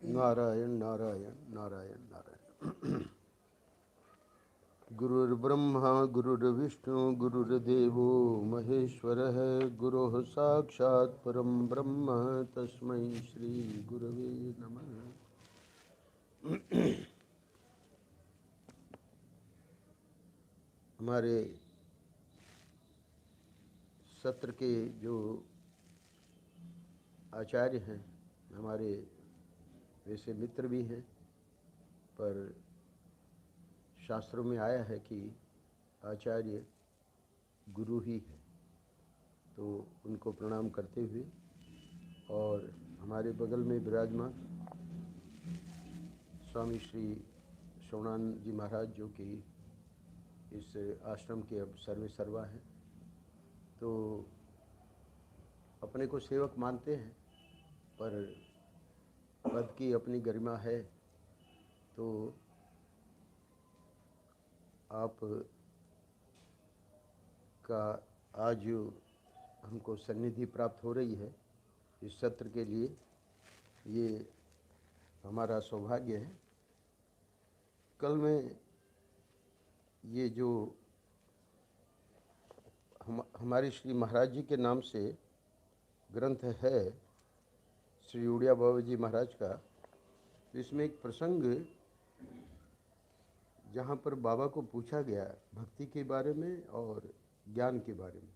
नारायण नारायण नारायण नारायण। गुरुर्ब्रह्मा गुरुर्विष्णु गुरुर्देवो महेश्वरः गुरुः साक्षात् परं ब्रह्म तस्मै श्री गुरवे नमः। हमारे सत्र के जो आचार्य हैं, हमारे वैसे मित्र भी हैं, पर शास्त्रों में आया है कि आचार्य गुरु ही है, तो उनको प्रणाम करते हुए और हमारे बगल में विराजमान स्वामी श्री शौणानंद जी महाराज, जो कि इस आश्रम के अब सर्वे सर्वा हैं, तो अपने को सेवक मानते हैं, पर पद की अपनी गरिमा है। तो आप का आज हमको सन्निधि प्राप्त हो रही है इस सत्र के लिए, ये हमारा सौभाग्य है। कल में ये जो हमारे श्री महाराज जी के नाम से ग्रंथ है श्री उड़िया बाबा जी महाराज का, तो इसमें एक प्रसंग जहाँ पर बाबा को पूछा गया भक्ति के बारे में और ज्ञान के बारे में,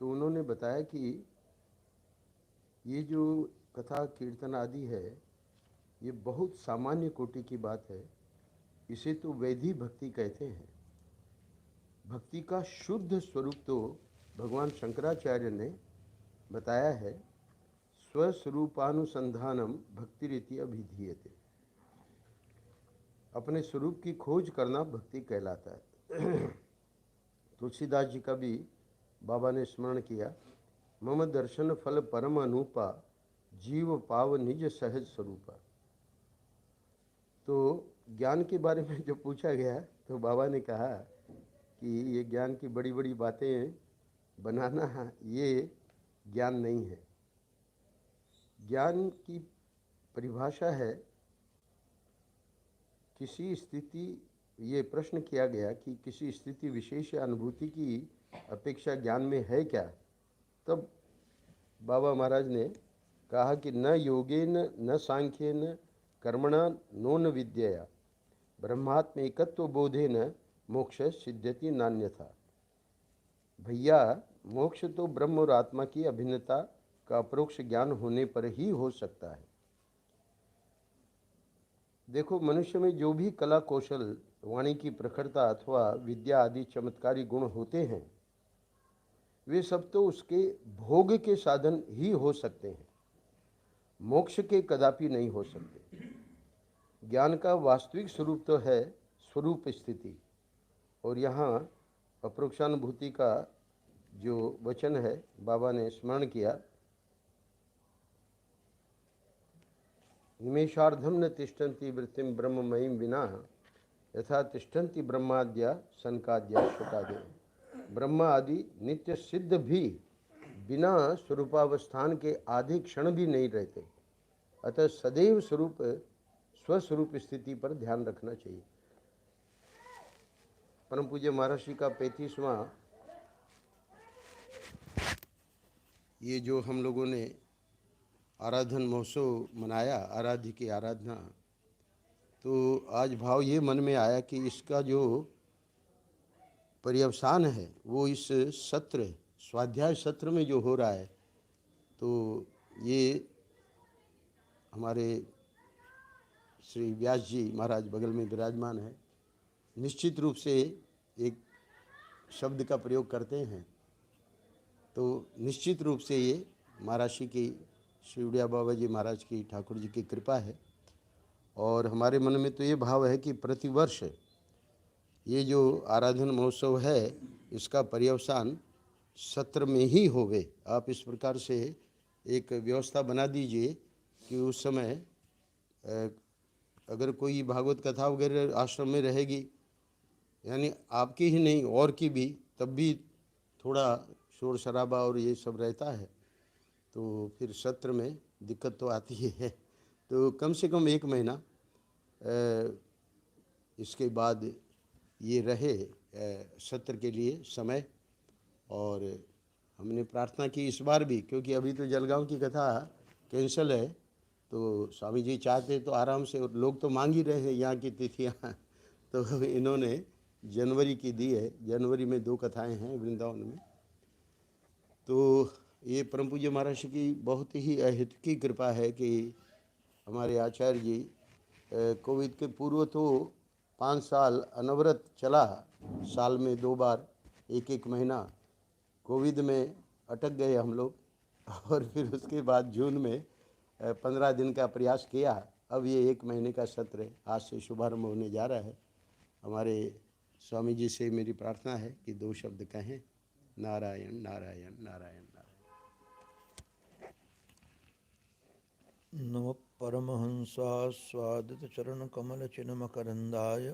तो उन्होंने बताया कि ये जो कथा कीर्तन आदि है, ये बहुत सामान्य कोटि की बात है। इसे तो वैधि भक्ति कहते हैं। भक्ति का शुद्ध स्वरूप तो भगवान शंकराचार्य ने बताया है, स्वस्वरूपानुसंधानम भक्ति रीति अभिधीयते। अपने स्वरूप की खोज करना भक्ति कहलाता है। तुलसीदास जी का भी बाबा ने स्मरण किया, मम दर्शन फल परम अनूपा जीव पाव निज सहज स्वरूपा। तो ज्ञान के बारे में जो पूछा गया, तो बाबा ने कहा कि ये ज्ञान की बड़ी बड़ी बातें बनाना ये ज्ञान नहीं है। ज्ञान की परिभाषा है किसी स्थिति, ये प्रश्न किया गया कि किसी स्थिति विशेष अनुभूति की अपेक्षा ज्ञान में है क्या। तब बाबा महाराज ने कहा कि न योगेन न सांख्येन कर्मणा नोन विद्यया ब्रह्मात्म एकत्व बोधेन मोक्ष सिद्ध्यति नान्यथा। भैया, मोक्ष तो ब्रह्म और आत्मा की अभिन्नता का अपरोक्ष ज्ञान होने पर ही हो सकता है। देखो, मनुष्य में जो भी कला कौशल, वाणी की प्रखरता अथवा विद्या आदि चमत्कारी गुण होते हैं, वे सब तो उसके भोग के साधन ही हो सकते हैं, मोक्ष के कदापि नहीं हो सकते। ज्ञान का वास्तविक स्वरूप तो है स्वरूप स्थिति, और यहाँ अपरोक्षानुभूति का जो वचन है बाबा ने स्मरण किया, निमेषार्धम न तिष्ठन्ति वृत्तिम ब्रह्ममयीं विना यथा तिष्ठन्ति ब्रह्माद्या सनकाद्या शुकादि। ब्रह्म आदि नित्य सिद्ध भी बिना स्वरूपावस्थान के आधे क्षण भी नहीं रहते। अतः सदैव स्वस्वरूप स्थिति पर ध्यान रखना चाहिए। परम पूज्य महर्षि का 35वां ये जो हम लोगों ने आराधन महोत्सव मनाया, आराध्य की आराधना, तो आज भाव ये मन में आया कि इसका जो पर्यवसान है वो इस सत्र, स्वाध्याय सत्र में जो हो रहा है, तो ये हमारे श्री व्यास जी महाराज बगल में विराजमान है, निश्चित रूप से एक शब्द का प्रयोग करते हैं, तो निश्चित रूप से ये महाराष्ट्र की श्री उड़िया बाबा जी महाराज की, ठाकुर जी की कृपा है। और हमारे मन में तो ये भाव है कि प्रतिवर्ष ये जो आराधन महोत्सव है, इसका पर्यवसान सत्र में ही होवे। आप इस प्रकार से एक व्यवस्था बना दीजिए कि उस समय अगर कोई भागवत कथा वगैरह आश्रम में रहेगी, यानी आपकी ही नहीं और की भी, तब भी थोड़ा शोर शराबा और ये सब रहता है, तो फिर सत्र में दिक्कत तो आती ही है। तो कम से कम 1 महीना इसके बाद ये रहे सत्र के लिए समय। और हमने प्रार्थना की इस बार भी, क्योंकि अभी तो जलगांव की कथा कैंसिल है, तो स्वामी जी चाहते तो आराम से, और लोग तो मांग ही रहे हैं यहाँ की तिथियाँ तो इन्होंने जनवरी की दी है। जनवरी में 2 कथाएं हैं वृंदावन में। तो ये परम पूज्य महाराज की बहुत ही अहेतुकी कृपा है कि हमारे आचार्य जी कोविड के पूर्व तो 5 साल अनवरत चला, साल में 2 बार 1-1 महीना। कोविड में अटक गए हम लोग, और फिर उसके बाद जून में 15 दिन का प्रयास किया। अब ये 1 महीने का सत्र आज से शुभारंभ होने जा रहा है। हमारे स्वामी जी से मेरी प्रार्थना है कि 2 शब्द कहें, नारायण नारायण नारायण नारायण। नमः परमहंसास्वादित चरण कमल चिन्मकरंदाय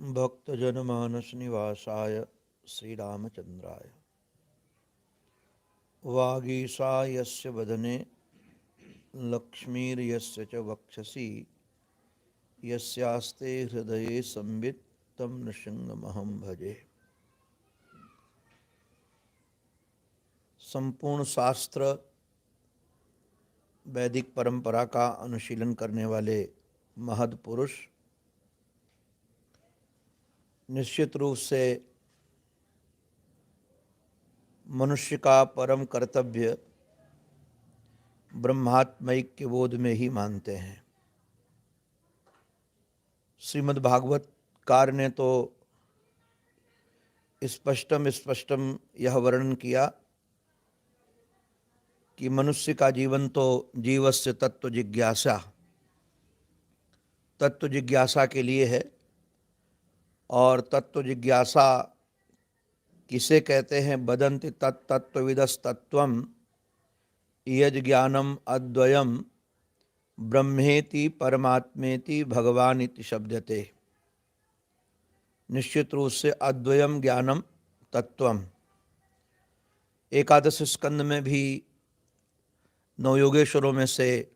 भक्तजनमानस निवासाय श्री रामचंद्राय। वागीशा यस्य वदने लक्ष्मीर्यस्य च वक्षसि यस्यास्ते हृदये संवित् तं नृसिंहमहं भजे। संपूर्ण शास्त्र वैदिक परंपरा का अनुशीलन करने वाले महद पुरुष निश्चित रूप से मनुष्य का परम कर्तव्य ब्रह्मात्मैक्य बोध में ही मानते हैं। श्रीमद् भागवत कार ने तो स्पष्टम यह वर्णन किया कि मनुष्य का जीवन तो जीवस्य तत्व जिज्ञासा के लिए है। और तत्व जिज्ञासा किसे कहते हैं? बदन्ति तत्तत्त्वविदस्तत्त्वं यज् ज्ञानम अद्वयम ब्रह्मेति परमात्मेति भगवान इति शब्दते। निश्चित रूप से अद्वयम ज्ञानम तत्वम। एकादश स्कंद में भी नवयोगेश्वरों में से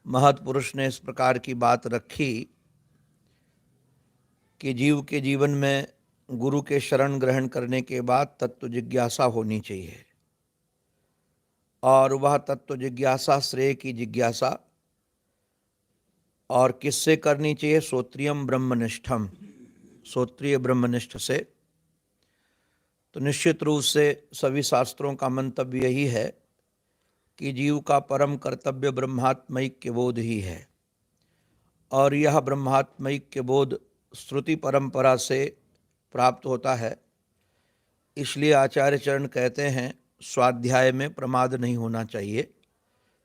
महत् पुरुष ने इस प्रकार की बात रखी कि जीव के जीवन में गुरु के शरण ग्रहण करने के बाद तत्व जिज्ञासा होनी चाहिए। और वह तत्व जिज्ञासा श्रेय की जिज्ञासा और किससे करनी चाहिए? श्रोत्रियम ब्रह्मनिष्ठम, श्रोत्रिय ब्रह्मनिष्ठ से। तो निश्चित रूप से सभी शास्त्रों का मंतव्य यही है कि जीव का परम कर्तव्य ब्रह्मात्मैक्य बोध ही है। और यह ब्रह्मात्मैक्य बोध श्रुति परंपरा से प्राप्त होता है। इसलिए आचार्य चरण कहते हैं स्वाध्याय में प्रमाद नहीं होना चाहिए,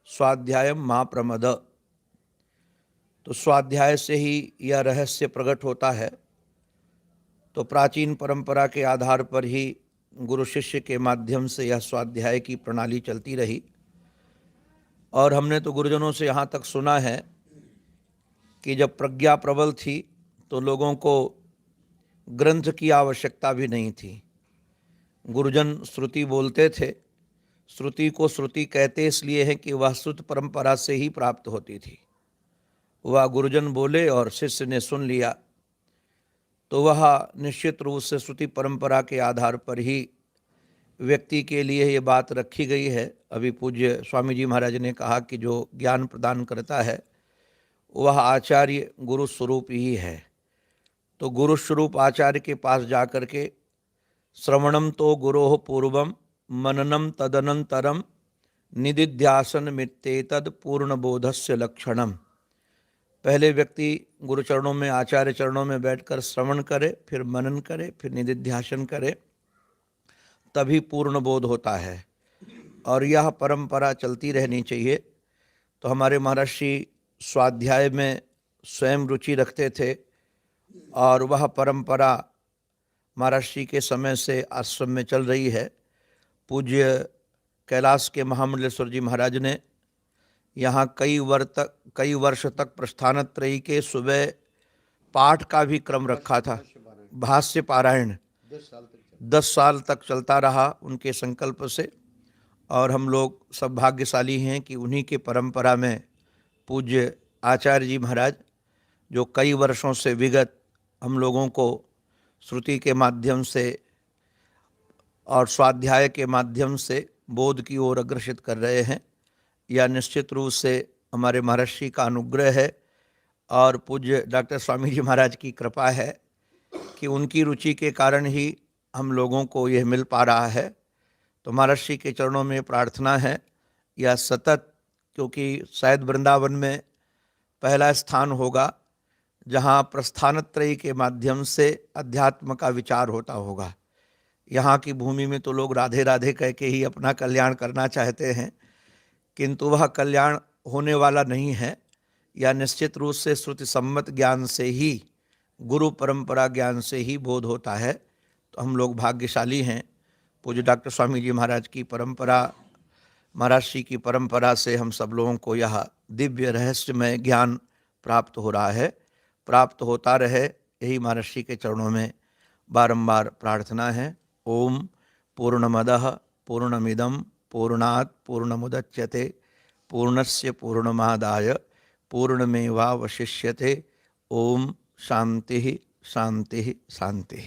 स्वाध्यायम मा प्रमद। तो स्वाध्याय से ही यह रहस्य प्रकट होता है। तो प्राचीन परंपरा के आधार पर ही गुरु शिष्य के माध्यम से यह स्वाध्याय की प्रणाली चलती रही। और हमने तो गुरुजनों से यहाँ तक सुना है कि जब प्रज्ञा प्रबल थी तो लोगों को ग्रंथ की आवश्यकता भी नहीं थी। गुरुजन श्रुति बोलते थे। श्रुति को श्रुति कहते इसलिए हैं कि वह श्रुत परंपरा से ही प्राप्त होती थी। वह गुरुजन बोले और शिष्य ने सुन लिया, तो वह निश्चित रूप से श्रुति परंपरा के आधार पर ही व्यक्ति के लिए ये बात रखी गई है। अभी पूज्य स्वामी जी महाराज ने कहा कि जो ज्ञान प्रदान करता है वह आचार्य गुरु स्वरूप ही है। तो गुरु स्वरूप आचार्य के पास जाकर के श्रवणम तो गुरोः पूर्वम मननम तदनंतरम निदिध्यासन मित्तेतद पूर्णबोधस्य लक्षणम। पहले व्यक्ति गुरु चरणों में, आचार्य चरणों में बैठकर श्रवण करे, फिर मनन करे, फिर निदिध्यासन करे, तभी पूर्ण बोध होता है। और यह परंपरा चलती रहनी चाहिए। तो हमारे महर्षि स्वाध्याय में स्वयं रुचि रखते थे और वह परंपरा महर्षि के समय से आश्रम में चल रही है। पूज्य कैलाश के महामंडलेश्वर जी महाराज ने यहाँ कई वर्ष तक प्रस्थानत्रयी के सुबह पाठ का भी क्रम रखा था। भाष्य पारायण 10 साल तक चलता रहा उनके संकल्प से। और हम लोग सब भाग्यशाली हैं कि उन्हीं के परंपरा में पूज्य आचार्य जी महाराज, जो कई वर्षों से विगत हम लोगों को श्रुति के माध्यम से और स्वाध्याय के माध्यम से बोध की ओर अग्रसित कर रहे हैं, यह निश्चित रूप से हमारे महर्षि का अनुग्रह है और पूज्य डॉक्टर स्वामी जी महाराज की कृपा है कि उनकी रुचि के कारण ही हम लोगों को यह मिल पा रहा है। तो महर्षि के चरणों में प्रार्थना है यह सतत, क्योंकि शायद वृंदावन में पहला स्थान होगा जहाँ प्रस्थानत्रयी के माध्यम से अध्यात्म का विचार होता होगा। यहाँ की भूमि में तो लोग राधे राधे कह के ही अपना कल्याण करना चाहते हैं, किंतु वह कल्याण होने वाला नहीं है। या निश्चित रूप से श्रुति सम्मत ज्ञान से ही, गुरु परंपरा ज्ञान से ही बोध होता है। तो हम लोग भाग्यशाली हैं, पूज्य डॉक्टर स्वामी जी महाराज की परंपरा, महर्षि की परंपरा से हम सब लोगों को यह दिव्य रहस्यमय ज्ञान प्राप्त हो रहा है, प्राप्त होता रहे, यही महर्षि के चरणों में बारंबार प्रार्थना है। ओम पूर्णमदः पूर्णमिदं पूर्णात् पूर्णमुदच्यते पूर्णस्य पूर्णमादाय पूर्णमेवावशिष्यते। ओम शांति शांति शांति।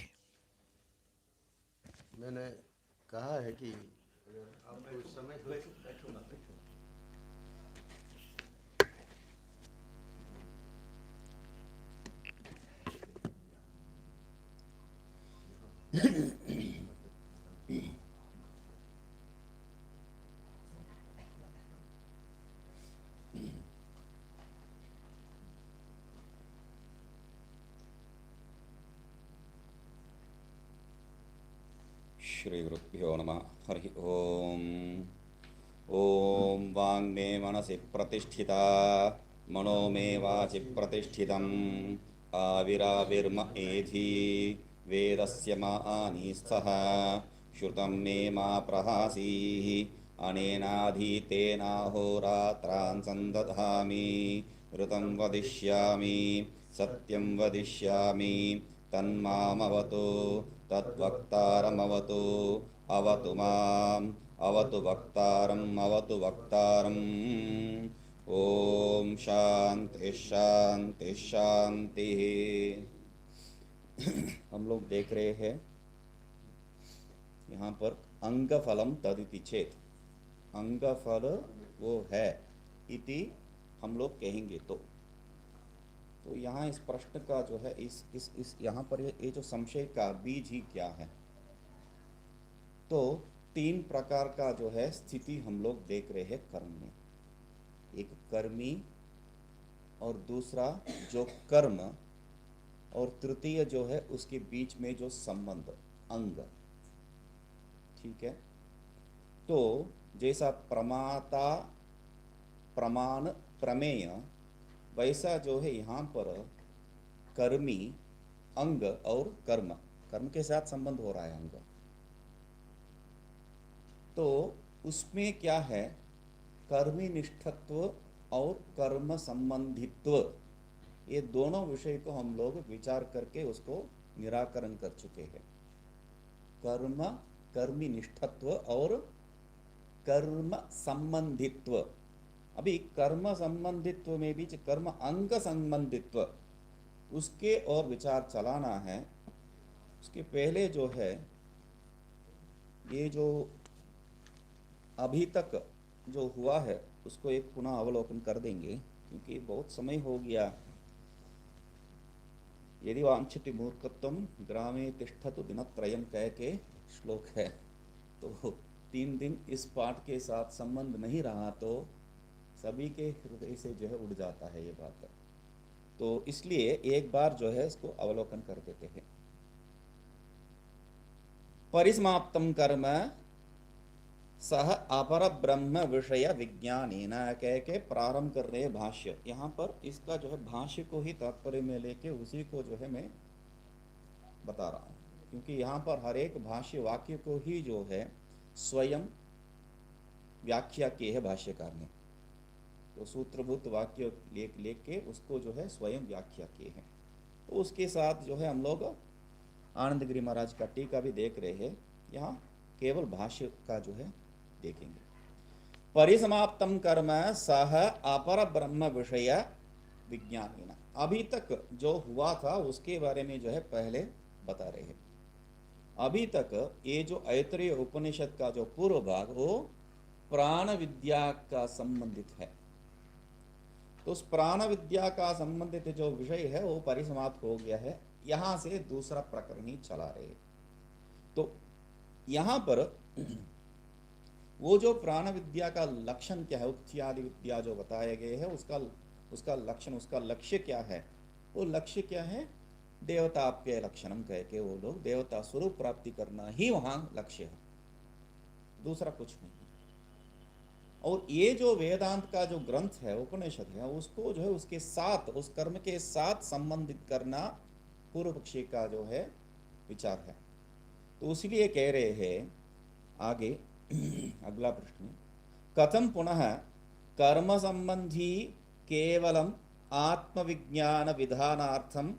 मैंने कहा है कि आपको समय श्री गुरुभ्यो नमः। हरि ओम। ओम वांग मे मनसि प्रतिष्ठिता मनो मे वाचि प्रतिष्ठितम् आविराविर्म एधि वेदस्य मा आनीस्थः श्रुतं मे मा प्रहासीः अनेनाधीतेनाहोरात्रान् सन्दधामि ऋतं वदिष्यामि सत्यं वदिष्यामि तन्मामवतु तद्वक्तारमवतु अवतु माम् अवतु वक्तारम् अवतु वक्तारम्। ओम शांति शांति शांति। हम लोग देख रहे हैं यहाँ पर अंगफलम तदिति चेत, अंगफल वो है इति हम लोग कहेंगे। तो यहाँ इस प्रश्न का जो है इस यहाँ पर ये जो संशय का बीज ही क्या है, तो तीन प्रकार का जो है स्थिति हम लोग देख रहे हैं कर्म में। एक कर्मी और दूसरा जो कर्म और तृतीय जो है उसके बीच में जो संबंध अंग। ठीक है, तो जैसा प्रमाता प्रमाण प्रमेय, वैसा जो है यहाँ पर कर्मी अंग और कर्म, कर्म के साथ संबंध हो रहा है अंग। तो उसमें क्या है, कर्मी निष्ठत्व और कर्म संबंधित्व, ये दोनों विषय को हम लोग विचार करके उसको निराकरण कर चुके हैं। कर्म कर्मी निष्ठत्व और कर्म संबंधित्व। अभी कर्म संबंधित्व में भी कर्म अंग संबंधित्व, उसके और विचार चलाना है। उसके पहले जो है ये जो अभी तक जो हुआ है उसको एक पुनः अवलोकन कर देंगे, क्योंकि बहुत समय हो गया। यदि वांछति मूर्खत्वम ग्रामे तिष्ठतु दिनत्रयम कह के श्लोक है, तो 3 दिन इस पाठ के साथ संबंध नहीं रहा तो सभी के हृदय से जो है उड़ जाता है ये बात। तो इसलिए एक बार जो है इसको अवलोकन कर देते हैं। परिसमाप्तम कर्म सह अपर ब्रह्म विषय विज्ञानेन कह के प्रारंभ कर रहे भाष्य। यहाँ पर इसका जो है भाष्य को ही तात्पर्य में लेके उसी को जो है मैं बता रहा हूँ, क्योंकि यहाँ पर हर एक भाष्य वाक्य को ही जो है स्वयं व्याख्या की है भाष्यकार ने। तो सूत्रभूत वाक्य लेके उसको जो है स्वयं व्याख्या किए हैं। तो उसके साथ जो है हम लोग आनंद गिरी महाराज का टीका भी देख रहे हैं। यहाँ केवल भाष्य का जो है देखेंगे। परिसमाप्तम कर्म सह अपर ब्रह्म विषय विज्ञानिना। अभी तक जो हुआ था उसके बारे में जो है पहले बता रहे हैं। अभी तक ये जो ऐतरेय उपनिषद का जो पूर्व भाग वो प्राण विद्या का संबंधित है। तो उस प्राण विद्या का संबंधित जो विषय है वो परिसमाप्त हो गया है। यहां से दूसरा प्रकरण ही चला रहे। तो यहां पर वो जो प्राण विद्या का लक्षण क्या है, उत्यादि विद्या जो बताए गए हैं उसका लक्षण, उसका लक्ष्य क्या है? वो लक्ष्य क्या है? देवताप्य लक्षणम कह के वो लोग देवता स्वरूप प्राप्ति करना ही वहां लक्ष्य है, दूसरा कुछ नहीं। और ये जो वेदांत का जो ग्रंथ है, उपनिषद है, उसको जो है उसके साथ, उस कर्म के साथ संबंधित करना पूर्व पक्षी का जो है विचार है। तो इसलिए कह रहे हैं आगे अगला प्रश्न, कथम पुनः कर्म संबंधी केवलम आत्मविज्ञान विधानार्थम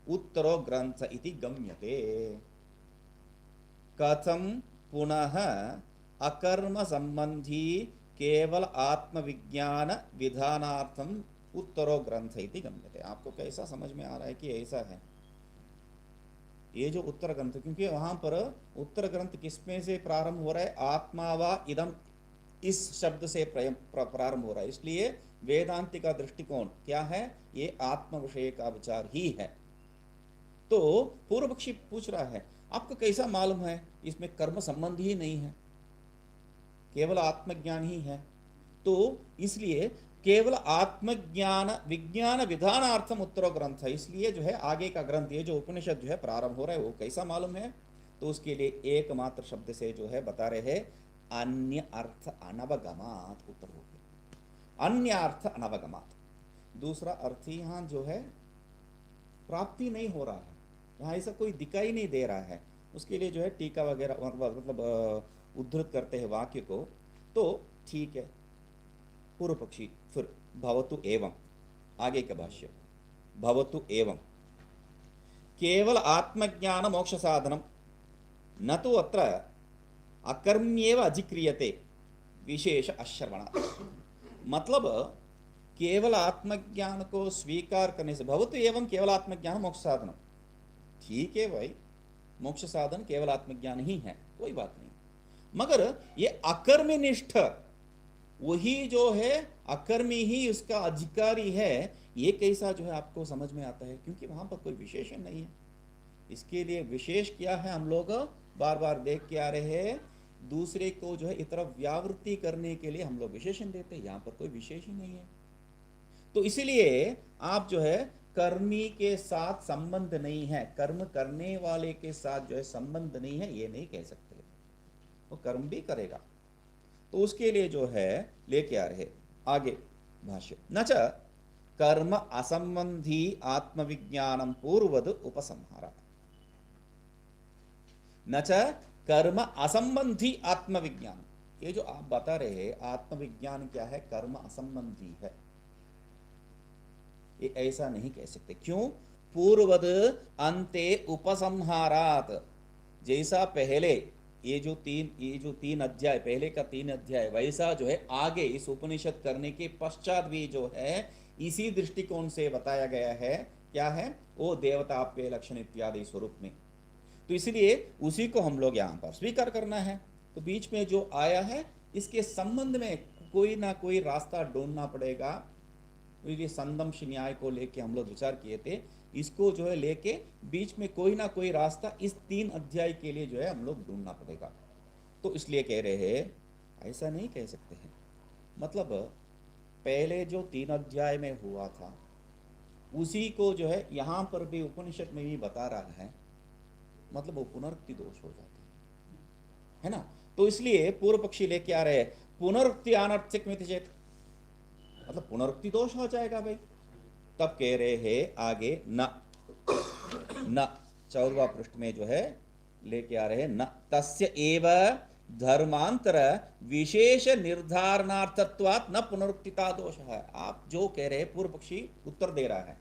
उत्तरो ग्रंथ इति गम्यते। कथम पुनः अकर्म संबंधी केवल आत्मविज्ञान विधानार्थम उत्तरो ग्रंथ इति गम्यते। आपको कैसा समझ में आ रहा है कि ऐसा है ये जो उत्तर ग्रंथ? क्योंकि वहां पर उत्तर ग्रंथ किसमें से प्रारंभ हो रहा है? आत्मा वा इदम, इस शब्द से प्रारंभ हो रहा है। इसलिए वेदांति का दृष्टिकोण क्या है? ये आत्म विषय का विचार ही है। तो पूर्व पक्षी पूछ रहा है आपको कैसा मालूम है इसमें कर्म संबंध ही नहीं है, केवल आत्मज्ञान ही है? तो इसलिए केवल आत्मज्ञान विज्ञान विधानार्थम उत्तरो ग्रंथ है। इसलिए जो है आगे का ग्रंथ, ये जो उपनिषद जो है प्रारंभ हो रहा है, वो कैसा मालूम है? तो उसके लिए एकमात्र शब्द से जो है बता रहे हैं, अन्य अर्थ अनवगमात। उत्तर हो गया अन्य अर्थ अनवगमात। दूसरा अर्थ यहाँ जो है प्राप्ति नहीं हो रहा है, यहाँ ऐसा कोई दिखाई नहीं दे रहा है। उसके लिए जो है टीका वगैरह मतलब उद्धृत करते हैं वाक्य को। तो ठीक है, पूर्व पक्षी फिर भवतु एवं, आगे का भाष्य, भवतु एवं केवल आत्मज्ञान मोक्ष साधनम न तो अत्र अकर्म्येव अधिक्रियते विशेष अश्रवण। मतलब केवल आत्मज्ञान को स्वीकार करने से, भवतु एवं केवल आत्मज्ञान मोक्ष साधनम, ठीक है भाई, मोक्ष साधन केवल आत्मज्ञान ही है, कोई बात नहीं। मगर ये अकर्मनिष्ठ, वही जो है अकर्मी ही उसका अधिकारी है, ये कैसा जो है आपको समझ में आता है? क्योंकि वहां पर कोई विशेषण नहीं है। इसके लिए विशेष क्या है, हम लोग बार बार देख के आ रहे हैं, दूसरे को जो है इतना व्यावृत्ति करने के लिए हम लोग विशेषण देते हैं, यहाँ पर कोई विशेष ही नहीं है। तो इसीलिए आप जो है कर्मी के साथ संबंध नहीं है, कर्म करने वाले के साथ जो है संबंध नहीं है, ये नहीं कह सकते। वो कर्म भी करेगा, तो उसके लिए जो है लेके आ रहे आगे भाष्य, न च कर्म असंबंधी आत्मविज्ञानम पूर्वद उपसंहार। न च कर्म असंबंधी आत्मविज्ञान, ये जो आप बता रहे हैं आत्मविज्ञान क्या है? कर्म असंबंधी है, ये ऐसा नहीं कह सकते। क्यों? पूर्वद अंते उपसंहारात, जैसा पहले ये जो तीन अध्याय, पहले का 3 अध्याय, वैसा जो है आगे इस उपनिषद करने के पश्चात भी जो है इसी दृष्टिकोण से बताया गया है। क्या है वो? देवताप्य लक्षण इत्यादि स्वरूप में। तो इसलिए उसी को हम लोग यहाँ पर स्वीकार करना है। तो बीच में जो आया है इसके संबंध में कोई ना कोई रास्ता ढूंढना पड़ेगा। ये संदंश न्याय को लेके हम लोग विचार किए थे, इसको जो है लेके बीच में कोई ना कोई रास्ता इस 3 अध्याय के लिए जो है हम लोग ढूंढना पड़ेगा। तो इसलिए कह रहे हैं ऐसा नहीं कह सकते हैं। मतलब पहले जो 3 अध्याय में हुआ था उसी को जो है यहाँ पर भी उपनिषद में भी बता रहा है, मतलब वो पुनरुक्ति दोष हो जाता है ना। तो इसलिए पूर्व पक्षी लेके आ रहे हैं पुनरुक्ति अनर्थक मिति चेत, मतलब पुनरुक्ति दोष हो जाएगा भाई। तब कह रहे हैं आगे न 14वां पृष्ठ में जो है लेके आ रहे हैं, न तस्य एव धर्मांतर विशेष निर्धारणार्थत्वात् न पुनरुक्तिता दोष है। आप जो कह रहे हैं पूर्व पक्षी उत्तर दे रहा है,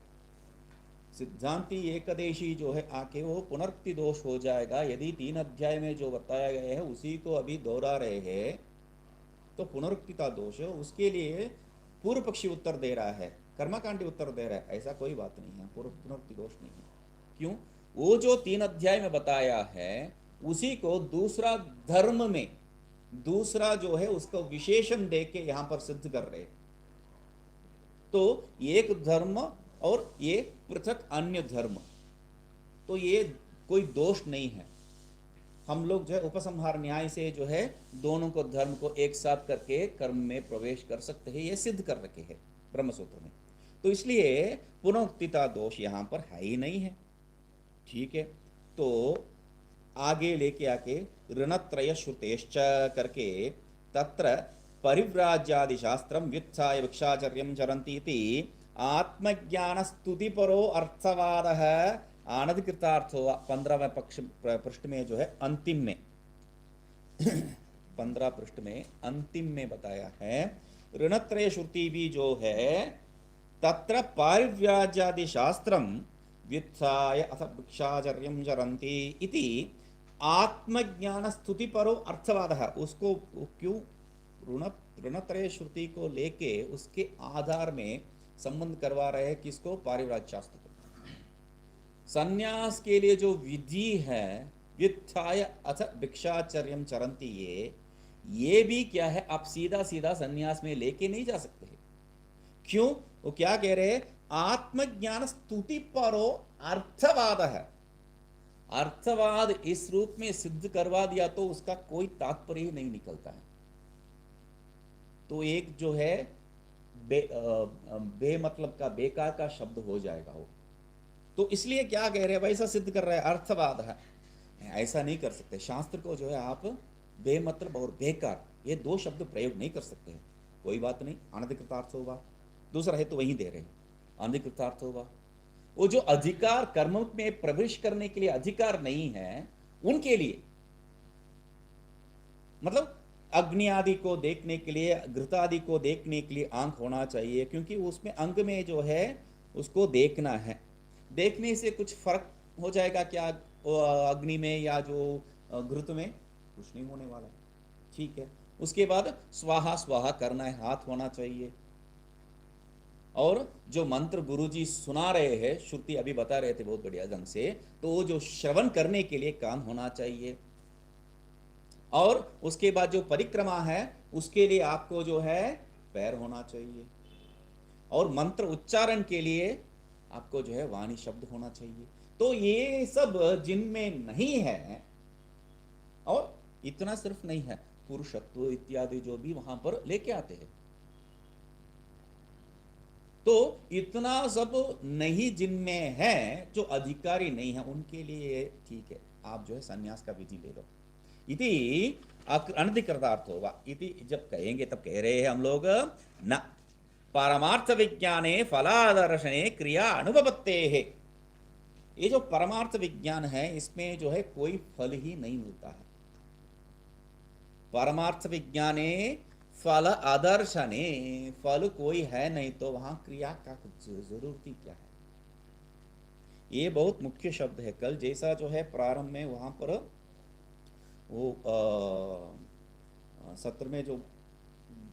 सिद्धांति एकदेशी जो है आके वो पुनरुक्ति दोष हो जाएगा यदि 3 अध्याय में जो बताया गया है उसी को अभी दोहरा रहे हैं। तो पुनरुक्तिता दोष उसके लिए पूर्व पक्षी उत्तर दे रहा है, कर्मकांडी उत्तर दे रहा है, ऐसा कोई बात नहीं है, पुनरुक्ति दोष नहीं है। क्यों? वो जो 3 अध्याय में बताया है उसी को दूसरा धर्म में दूसरा जो है उसको विशेषण दे के यहां पर सिद्ध कर रहे। तो एक धर्म और ये पृथक अन्य धर्म, तो ये कोई दोष नहीं है। हम लोग जो है उपसंहार न्याय से जो है दोनों को धर्म को एक साथ करके कर्म में प्रवेश कर सकते हैं, ये सिद्ध कर रखे हैं ब्रह्मसूत्र में। तो इसलिए पुनरुक्तिता दोष यहां पर है ही नहीं है। ठीक है, तो आगे लेके आके ऋणत्रय श्रुतेश्च करके तत्र परिव्राज्यादि शास्त्रम व्युत्थाय भिक्षाचर्यम चरन्ति इति आत्मज्ञान स्तुतिपरो अर्थवादः अनधिकृतार्थो 15वें पृष्ठ में जो है अंतिम में 15 पृष्ठ में अंतिम में बताया है। ऋणत्रय श्रुति भी जो है तत्र पारिव्राज्यादि शास्त्रम व्युत्थाय अथ भिक्षाचर्यम चरन्ति इति आत्मज्ञान स्तुतिपरो अर्थवादः, उसको क्यों ऋणत्रय श्रुति को लेके उसके आधार में संबंध करवा रहे हैं, किसको? पारिव्राज्य शास्त्र को। संन्यास के लिए जो विधि है व्युत्थाय अथ भिक्षाचर्यम चरन्ति, ये भी क्या है, आप सीधा सीधा संन्यास में लेके नहीं जा सकते। क्यों? वो क्या कह रहे हैं? आत्मज्ञान स्तुति परो अर्थवाद है। अर्थवाद इस रूप में सिद्ध करवा दिया तो उसका कोई तात्पर्य ही नहीं निकलता है। तो एक जो है बे मतलब का बेकार का शब्द हो जाएगा वो। तो इसलिए क्या कह रहे हैं, वैसा सिद्ध कर रहे हैं, अर्थवाद है। ऐसा नहीं कर सकते। शास्त्र को जो है आप बेमतलब और बेकार ये 2 शब्द प्रयोग नहीं कर सकते हैं। कोई बात नहीं, अनधिकृतार्थ होगा। दूसरा है तो वहीं दे रहे हैं, अनधिकृतार्थ होगा। वो जो अधिकार कर्म में प्रवेश करने के लिए अधिकार नहीं है उनके लिए, मतलब अग्नि आदि को देखने के लिए, घृत आदि को देखने के लिए आंख होना चाहिए, क्योंकि उसमें अंग में जो है उसको देखना है। देखने से कुछ फर्क हो जाएगा क्या अग्नि में या जो घृत में? कुछ नहीं होने वाला। ठीक है, उसके बाद स्वाहा स्वाहा करना है, हाथ होना चाहिए। और जो मंत्र गुरुजी सुना रहे हैं, श्रुति अभी बता रहे थे बहुत बढ़िया ढंग से, तो वो जो श्रवण करने के लिए कान होना चाहिए। और उसके बाद जो परिक्रमा है उसके लिए आपको जो है पैर होना चाहिए। और मंत्र उच्चारण के लिए आपको जो है वाणी शब्द होना चाहिए। तो ये सब जिनमें नहीं है, और इतना सिर्फ नहीं है, पुरुषत्व इत्यादि जो भी वहां पर लेके आते हैं। तो इतना सब नहीं जिनमें है, जो अधिकारी नहीं है, उनके लिए ठीक है, आप जो है संन्यास का विधि ले लो। इति अनधिकृतार्थ होगा। इति जब कहेंगे तब कह रहे हैं हम लोग न परमार्थ विज्ञाने फलादर्शने क्रिया अनुभवत्ते है। ये जो परमार्थ विज्ञान है इसमें जो है कोई फल ही नहीं मिलता है। परमार्थ विज्ञाने फल आदर्शने, फल कोई है नहीं तो वहां क्रिया का कुछ जरूरत ही क्या है। ये बहुत मुख्य शब्द है। कल जैसा जो है प्रारंभ में वहां पर वो सत्र में जो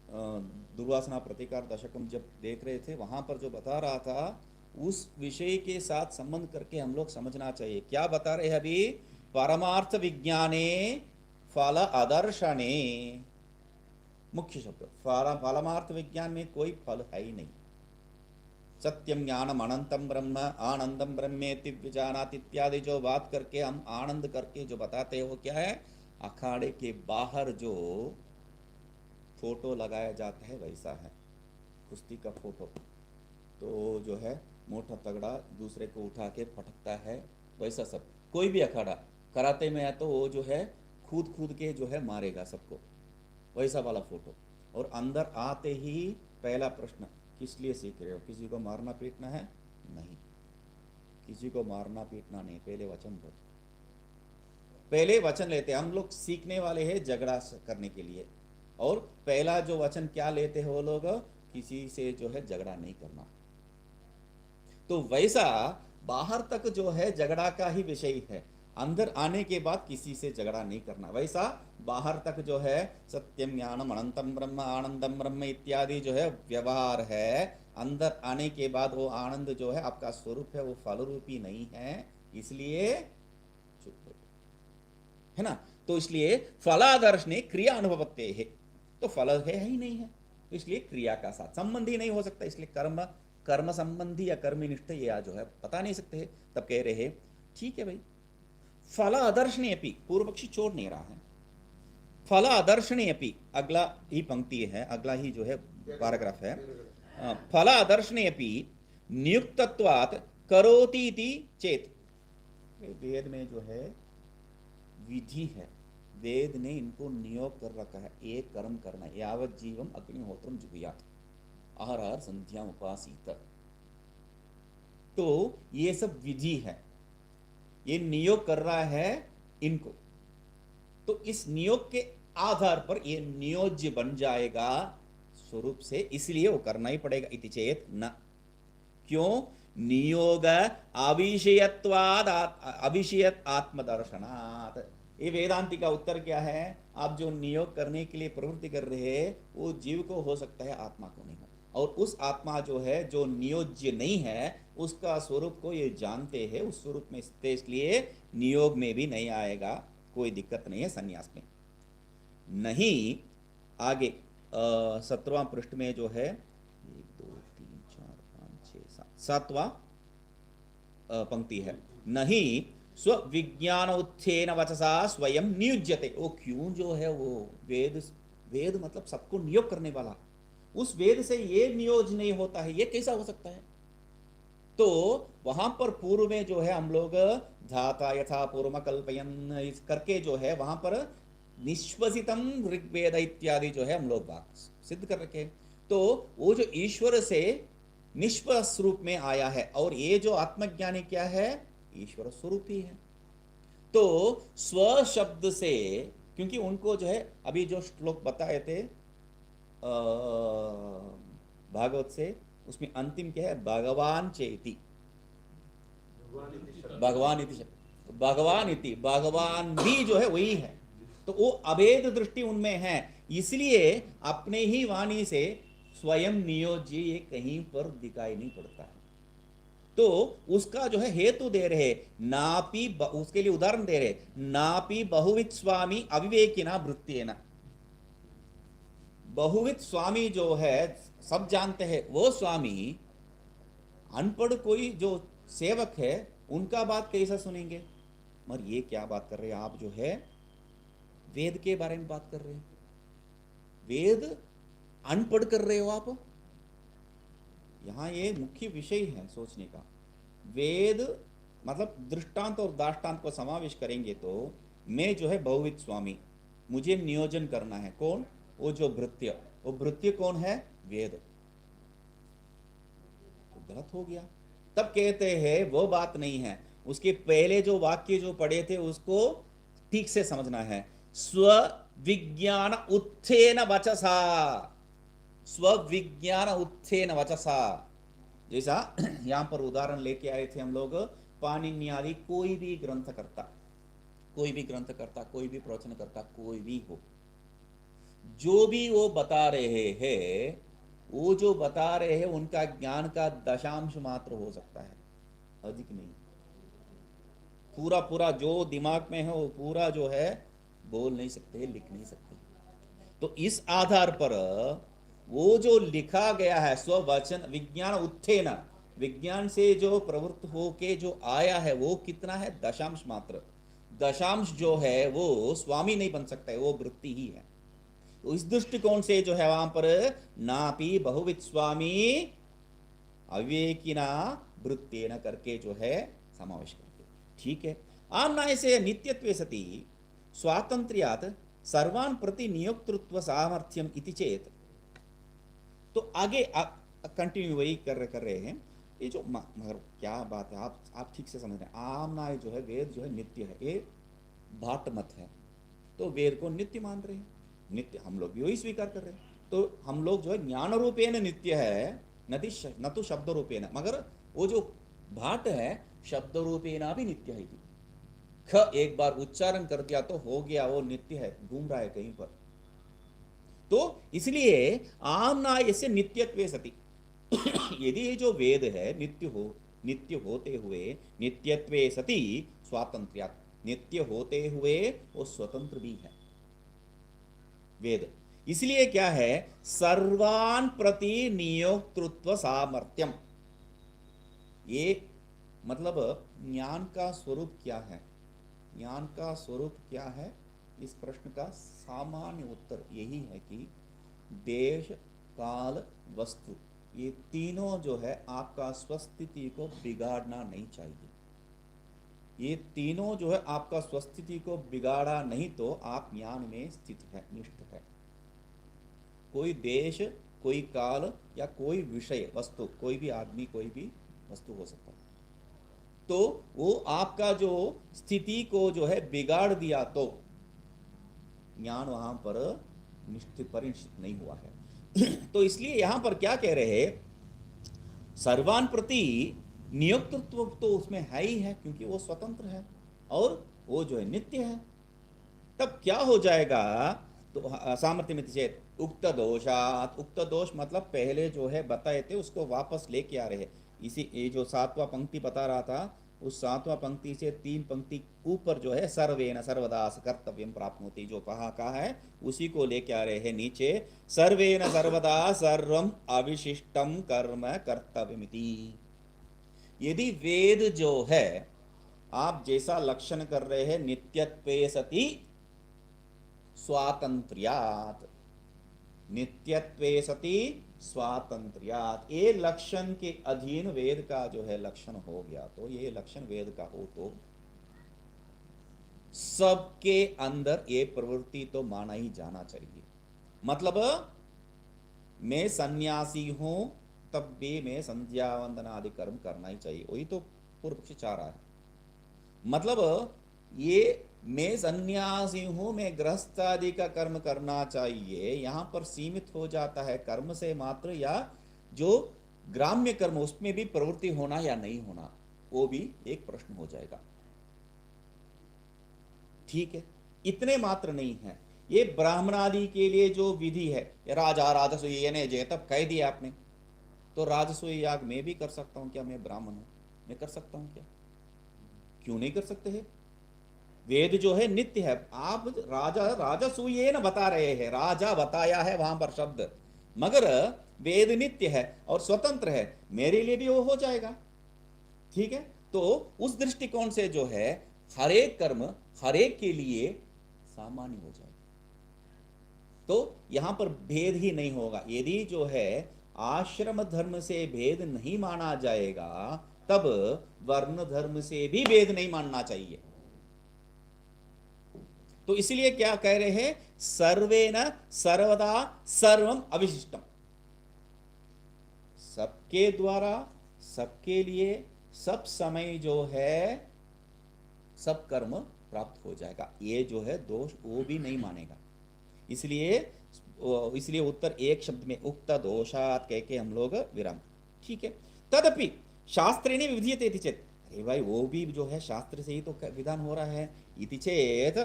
दुर्वासना प्रतिकार दशकम जब देख रहे थे, वहां पर जो बता रहा था उस विषय के साथ संबंध करके हम लोग समझना चाहिए। क्या बता रहे हैं अभी? परमार्थ विज्ञाने फल आदर्शने, मुख्य शब्द। परमार्थ विज्ञान में कोई फल है ही नहीं। सत्यम ज्ञानम अनंतम ब्रह्म आनंदम ब्रह्मेति विजानाति इत्यादि जो बात करके हम आनंद करके जो बताते हैं वो क्या है? अखाड़े के बाहर जो फोटो लगाया जाता है वैसा है, कुश्ती का फोटो। तो जो है मोटा तगड़ा दूसरे को उठा के पटकता है, वैसा सब। कोई भी अखाड़ा कराते में है तो वो जो है कूद कूद के जो है मारेगा सबको, वैसा वाला फोटो। और अंदर आते ही पहला प्रश्न, किस लिए सीख रहे हो? किसी को मारना पीटना है? नहीं, किसी को मारना पीटना नहीं। पहले वचन दो, पहले वचन लेते हैं हम लोग। सीखने वाले हैं झगड़ा करने के लिए, और पहला जो वचन क्या लेते हैं वो लोग? किसी से जो है झगड़ा नहीं करना। तो वैसा बाहर तक जो है झगड़ा का ही विषय है। अंदर आने के बाद किसी से झगड़ा नहीं करना। वैसा बाहर तक जो है सत्यम ज्ञानम अनंतम ब्रह्म आनंदम ब्रह्म इत्यादि जो है व्यवहार है, अंदर आने के बाद वो आनंद जो है आपका स्वरूप है, वो फल रूपी नहीं है, इसलिए चुप हो, है ना। तो इसलिए फलादर्शने क्रिया अनुभवते है, तो फल है ही नहीं है, तो इसलिए क्रिया का साथ संबंध ही नहीं हो सकता, इसलिए कर्म संबंधी या कर्मनिष्ठ या जो है बता नहीं सकते। तब कह रहे हैं ठीक है भाई, फल आदर्शने अपि, पूर्व पक्षी छोड़ नहीं रहा है, फल आदर्शने अपि, अगला ही पंक्ति है, अगला ही जो है पैराग्राफ है, फल आदर्शने अपि नियुक्तत्वात् करोति इति चेत, वेद में जो है विधि है, वेद ने इनको नियोग कर रखा है, एक कर्म करना है, यावत जीवम अग्निहोत्रम जुहुयात् आहार संध्या उपासीत, तो ये सब विधि है, ये नियोग कर रहा है इनको, तो इस नियोग के आधार पर ये नियोज्य बन जाएगा स्वरूप से, इसलिए वो करना ही पड़ेगा। इति चेत न, क्यों, नियोग अविषयत्वाद अविषयत आत्मदर्शनात्, ये वेदांति का उत्तर क्या है, आप जो नियोग करने के लिए प्रवृत्ति कर रहे हैं वो जीव को हो सकता है, आत्मा को नहीं हो, और उस आत्मा जो है जो नियोज्य नहीं है उसका स्वरूप को ये जानते हैं, उस स्वरूप में स्थित, इसलिए नियोग में भी नहीं आएगा, कोई दिक्कत नहीं है संन्यास में। नहीं, आगे 17वां पृष्ठ में जो है 1 2 3 4 5 6 7 7वां पंक्ति है, नहीं स्व विज्ञान उत्थेन वचसा स्वयं नियुज्यते, वो क्यों जो है वो वेद मतलब सबको नियोग करने वाला, उस वेद से ये नियोज नहीं होता है, ये कैसा हो सकता है। तो वहां पर पूर्व में जो है हम लोग धाता यथा पूर्व कल्पयन इस करके जो है वहां पर निश्वसितम ऋग्वेद इत्यादि जो है हम लोग बात सिद्ध कर रखे, तो वो जो ईश्वर से निष्पस रूप में आया है, और ये जो आत्मज्ञानी क्या है, ईश्वर स्वरूप ही है। तो स्व शब्द से, क्योंकि उनको जो है अभी जो श्लोक बताए थे भागवत से, उसमें अंतिम क्या है, भगवान चेति, भगवान इति, भगवान भी जो है वही है, तो वो अभेद दृष्टि उनमें है, इसलिए अपने ही वाणी से स्वयं नियोज्य ये कहीं पर दिखाई नहीं पड़ता है। तो उसका जो है हेतु दे रहे, नापि, उसके लिए उदाहरण दे रहे, नापि बहुविध स्वामी अविवेकिना वृत्तेन, बहुविध स्वामी जो है सब जानते हैं, वो स्वामी अनपढ़ कोई जो सेवक है उनका बात कैसा सुनेंगे। मगर ये क्या बात कर रहे हैं आप, जो है वेद के बारे में बात कर रहे हैं, वेद अनपढ़ कर रहे हो आप, यहां ये मुख्य विषय है सोचने का। वेद मतलब दृष्टांत और दाष्टांत को समावेश करेंगे तो मैं जो है बहुविध स्वामी, मुझे नियोजन करना है, कौन, वो जो भृत्य, वो भृत्य कौन है, वेद, तो गलत हो गया। तब कहते हैं वो बात नहीं है, उसके पहले जो वाक्य जो पढ़े थे उसको ठीक से समझना है। स्व विज्ञान उत्थेन वचसा, स्व विज्ञान उत्थेन वचसा, जैसा यहां पर उदाहरण लेके आए थे हम लोग, पाणिनि आदि कोई भी ग्रंथ करता, कोई भी ग्रंथ करता, कोई भी प्रवचन करता, कोई भी हो, जो भी वो बता रहे हैं, वो जो बता रहे हैं उनका ज्ञान का दशांश मात्र हो सकता है, अधिक नहीं। पूरा पूरा जो दिमाग में है वो पूरा जो है बोल नहीं सकते, लिख नहीं सकते। तो इस आधार पर वो जो लिखा गया है स्ववचन विज्ञान उत्थेन, विज्ञान से जो प्रवृत्त होके जो आया है वो कितना है, दशांश मात्र। दशांश जो है वो स्वामी नहीं बन सकता है, वो वृत्ति ही है। तो इस दृष्टिकोण से जो है वहां पर नापि बहुविध स्वामी अविवेकिना वृत्तेन करके जो है समावेश करके, ठीक है। आमनाय से नित्यत्वे सति स्वातंत्र्यात् सर्वान् प्रति नियोक्तृत्व सामर्थ्यम इति चेत, तो आगे कंटिन्यू वही कर रहे हैं। ये जो मगर क्या बात है, आप ठीक से समझ रहे हैं। आमनाय जो है वेद जो है नित्य है, ये भाट मत है, तो वेद को नित्य मान रहे हैं, नित्य हम लोग भी वही स्वीकार कर रहे हैं। तो हम लोग जो है ज्ञान रूपेण नित्य है, न तो शब्द रूपेण, मगर वो जो भाट है शब्द रूपेण भी नित्य है। ख एक बार उच्चारण कर दिया तो हो गया, वो नित्य है, घूम रहा है कहीं पर। तो इसलिए आमनाय से नित्यत्वे सति यदि ये जो वेद है नित्य होते हुए, नित्यत्वे सति स्वातंत्र्यात्, नित्य होते हुए वो स्वतंत्र भी है वेद। इसलिए क्या है, सर्वान प्रति नियोक्तृत्व सामर्थ्यम। ये मतलब ज्ञान का स्वरूप क्या है, ज्ञान का स्वरूप क्या है, इस प्रश्न का सामान्य उत्तर यही है कि देश काल वस्तु ये तीनों जो है आपका स्वस्थिति को बिगाड़ना नहीं चाहिए। ये तीनों जो है आपका स्वस्थिति को बिगाड़ा नहीं तो आप ज्ञान में स्थित है, निष्ठ है। कोई देश, कोई काल या कोई विषय वस्तु, कोई भी आदमी, कोई भी वस्तु हो सकता है, तो वो आपका जो स्थिति को जो है बिगाड़ दिया तो ज्ञान वहां पर निश्चित परिनिष्ठित नहीं हुआ है। तो इसलिए यहां पर क्या कह रहे हैं, सर्वान प्रति नियोक्तृत्व तो उसमें है ही है, क्योंकि वो स्वतंत्र है और वो जो है नित्य है। तब क्या हो जाएगा, तो सामर्थ्य में चेत उक्त दोषात, उक्त दोष मतलब पहले जो है बताए थे उसको वापस लेके आ रहे हैं। इसी ये जो 7वां पंक्ति बता रहा था, उस 7वां पंक्ति से 3 पंक्ति ऊपर जो है सर्वेन सर्वदा कर्तव्यम प्राप्नोति, जो कहा है उसी को लेके आ रहे हैं नीचे। सर्वेन सर्वदा सर्वम अविशिष्टम कर्म कर्तव्यमिति। यदि वेद जो है आप जैसा लक्षण कर रहे हैं, नित्यत्वे सति स्वातंत्र्यात्, नित्यत्वे सति स्वातंत्र्यात्, ये लक्षण के अधीन वेद का जो है लक्षण हो गया, तो ये लक्षण वेद का हो तो सबके अंदर ये प्रवृत्ति तो माना ही जाना चाहिए। मतलब मैं सन्यासी हूं तब भी मैं संध्या वंदना आदि कर्म करना ही चाहिए, वही तो पूर्व पक्षी चाह रहा है। मतलब ये मैं सन्यासी हूं, मैं गृहस्थ आदि का कर्म करना चाहिए, यहां पर सीमित हो जाता है कर्म से मात्र, या जो ग्राम्य कर्म उसमें भी प्रवृत्ति होना या नहीं होना, वो भी एक प्रश्न हो जाएगा। ठीक है, इतने मात्र नहीं है। ये ब्राह्मण आदि के लिए जो विधि है, राजा राजसूय ने जय तब कह दिया आपने, तो राजसूय याग मैं भी कर सकता हूं क्या, मैं ब्राह्मण हूं, मैं कर सकता हूं क्या, क्यों नहीं कर सकते हैं? वेद जो है नित्य है। आप राजसूय न बता रहे हैं, राजा बताया है वहां पर शब्द, मगर वेद नित्य है और स्वतंत्र है, मेरे लिए भी वो हो जाएगा। ठीक है, तो उस दृष्टिकोण से जो है हरेक कर्म हरेक के लिए सामान्य हो जाएगा, तो यहां पर भेद ही नहीं होगा। यदि जो है आश्रम धर्म से भेद नहीं माना जाएगा, तब वर्ण धर्म से भी भेद नहीं मानना चाहिए। तो इसलिए क्या कह रहे हैं, सर्वेन सर्वदा सर्वम अविशिष्टम, सबके द्वारा सबके लिए सब समय जो है सब कर्म प्राप्त हो जाएगा, ये जो है दोष वो भी नहीं मानेगा। इसलिए उत्तर एक शब्द में उक्त दोषात कह के हम लोग विराम। ठीक है, तदपि शास्त्रे ने विधीयते इति चेत, अरे भाई वो भी जो है शास्त्र से ही तो विधान हो रहा है, इति चेत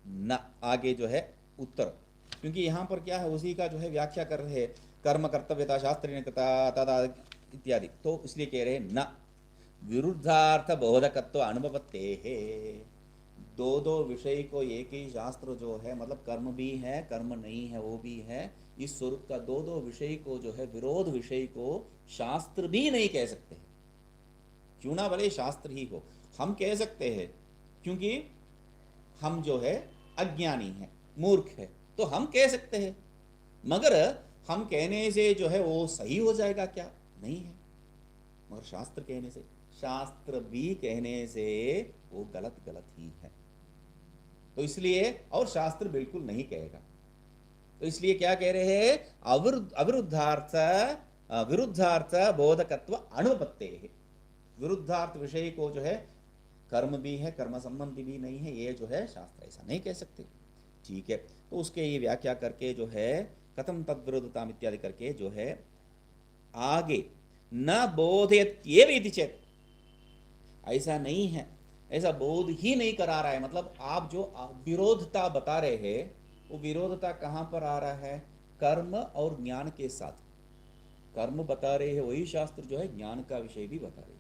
न, आगे जो है उत्तर, क्योंकि यहां पर क्या है उसी का जो है व्याख्या कर रहे हैं, कर्म कर्तव्यता शास्त्र ने तदा इत्यादि, तो इसलिए कह रहे हैं न विरुद्धार्थ बोधकत्व अनुभवते है। दो विषय को एक ही शास्त्र जो है, मतलब कर्म भी है कर्म नहीं है वो भी है, इस स्वरूप का दो विषय को जो है विरोध विषय को शास्त्र भी नहीं कह सकते, क्यों ना भले शास्त्र ही हो, हम कह सकते हैं क्योंकि हम जो है अज्ञानी है, मूर्ख है, तो हम कह सकते हैं, मगर हम कहने से जो है वो सही हो जाएगा क्या, नहीं है। मगर शास्त्र कहने से, शास्त्र भी कहने से वो गलत ही है, तो इसलिए, और शास्त्र बिल्कुल नहीं कहेगा, तो इसलिए क्या कह रहे हैं, अविरुद्धार्थ विरुद्धार्थ बोधकत्व अनुपत्ते है। विरुद्धार्थ विषय को जो है कर्म भी है कर्म संबंधी भी नहीं है, ये जो है शास्त्र ऐसा नहीं कह सकते। ठीक है, तो उसके ये व्याख्या करके जो है कथम तद विरोधताम इत्यादि करके जो है आगे न बोधयत्येव इति चेत, ऐसा नहीं है ऐसा बोध ही नहीं करा रहा है। मतलब आप जो विरोधता बता रहे हैं, वो विरोधता कहाँ पर आ रहा है? कर्म और ज्ञान के साथ। कर्म बता रहे हैं वही शास्त्र जो है ज्ञान का विषय भी बता रहे हैं।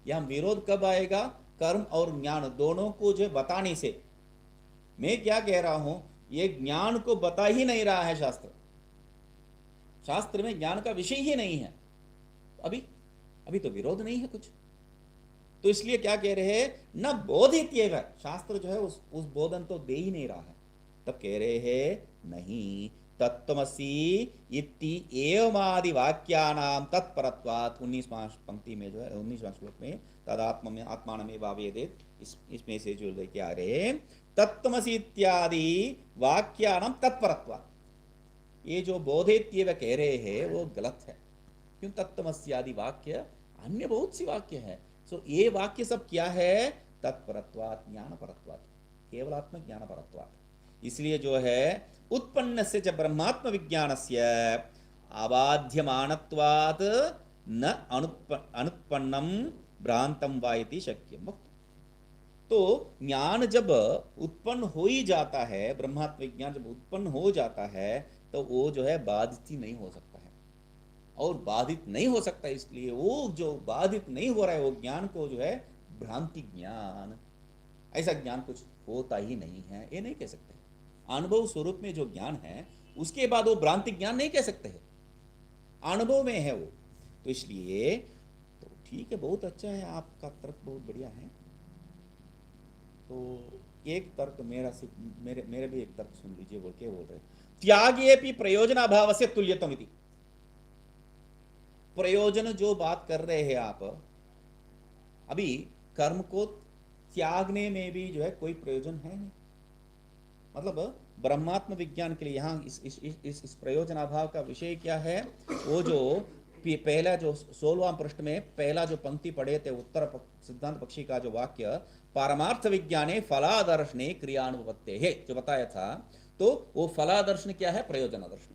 यहाँ विरोध कब आएगा? कर्म और ज्ञान दोनों को जो बताने से। मैं क्या कह रहा हूं, ये ज्ञान को बता ही नहीं रहा है शास्त्र। शास्त्र में ज्ञान का विषय ही नहीं है। अभी अभी तो विरोध नहीं है कुछ। तो इसलिए क्या कह रहे हैं? न बोधित्येव, शास्त्र जो है उस बोधन तो दे ही नहीं रहा है। तब कह रहे हैं नहीं, तत्त्वमसि इति एवमादि वाक्यानाम तत्परत्वात्। 19वां पंक्ति में जो है 19वां श्लोक में तदात्म में आत्मानमेव आवेदेत, इसमें से जो लेके आ रहे हैं तत्त्वमसि इत्यादि वाक्यानाम तत्परत्वात्। ये जो बोधेत्येव कह रहे हैं वो गलत है। क्यों? तत्त्वमसि आदि वाक्य अन्य बहुत सी वाक्य है। सो ये वाक्य सब क्या है? तत्परत्वात्, ज्ञानपरत्वात्, केवलात्म ज्ञानपरत्वात्। इसलिए जो है उत्पन्नस्य च ब्रह्मात्म विज्ञानस्य अबाध्यमानत्वात् न अनुत्पन्नम भ्रांतम वा इति शक्यम। तो ज्ञान जब उत्पन्न हो ही जाता है, ब्रह्मात्म विज्ञान जब उत्पन्न हो जाता है, तो वो जो है बाधित ही नहीं हो सकता है। और बाधित नहीं हो सकता इसलिए वो जो बाधित नहीं हो रहा है वो ज्ञान को जो है भ्रांति ज्ञान, ऐसा ज्ञान कुछ होता ही नहीं है, ये नहीं कह सकते। अनुभव स्वरूप में जो ज्ञान है उसके बाद वो भ्रांति ज्ञान नहीं कह सकते हैं, अनुभव में है वो। तो इसलिए तो ठीक है, बहुत अच्छा है, आपका तर्क बहुत बढ़िया है। तो एक तर्क मेरे भी एक तर्क सुन लीजिए। बोल के बोल रहे त्यागेपि प्रयोजन अभाव से तुल्यतम इति। प्रयोजन जो बात कर रहे हैं आप, अभी कर्म को त्यागने में भी जो है कोई प्रयोजन है नहीं। मतलब ब्रह्मात्म विज्ञान के लिए यहाँ इस प्रयोजन अभाव का विषय क्या है? वो जो पहला जो 16वां पृष्ठ में पहला जो पंक्ति पढ़े थे उत्तर सिद्धांत पक्षी का जो वाक्य, पारमार्थ विज्ञाने फलादर्शने क्रियानुपत्ते है, जो बताया था। तो वो फलादर्शन क्या है? प्रयोजन दर्शन।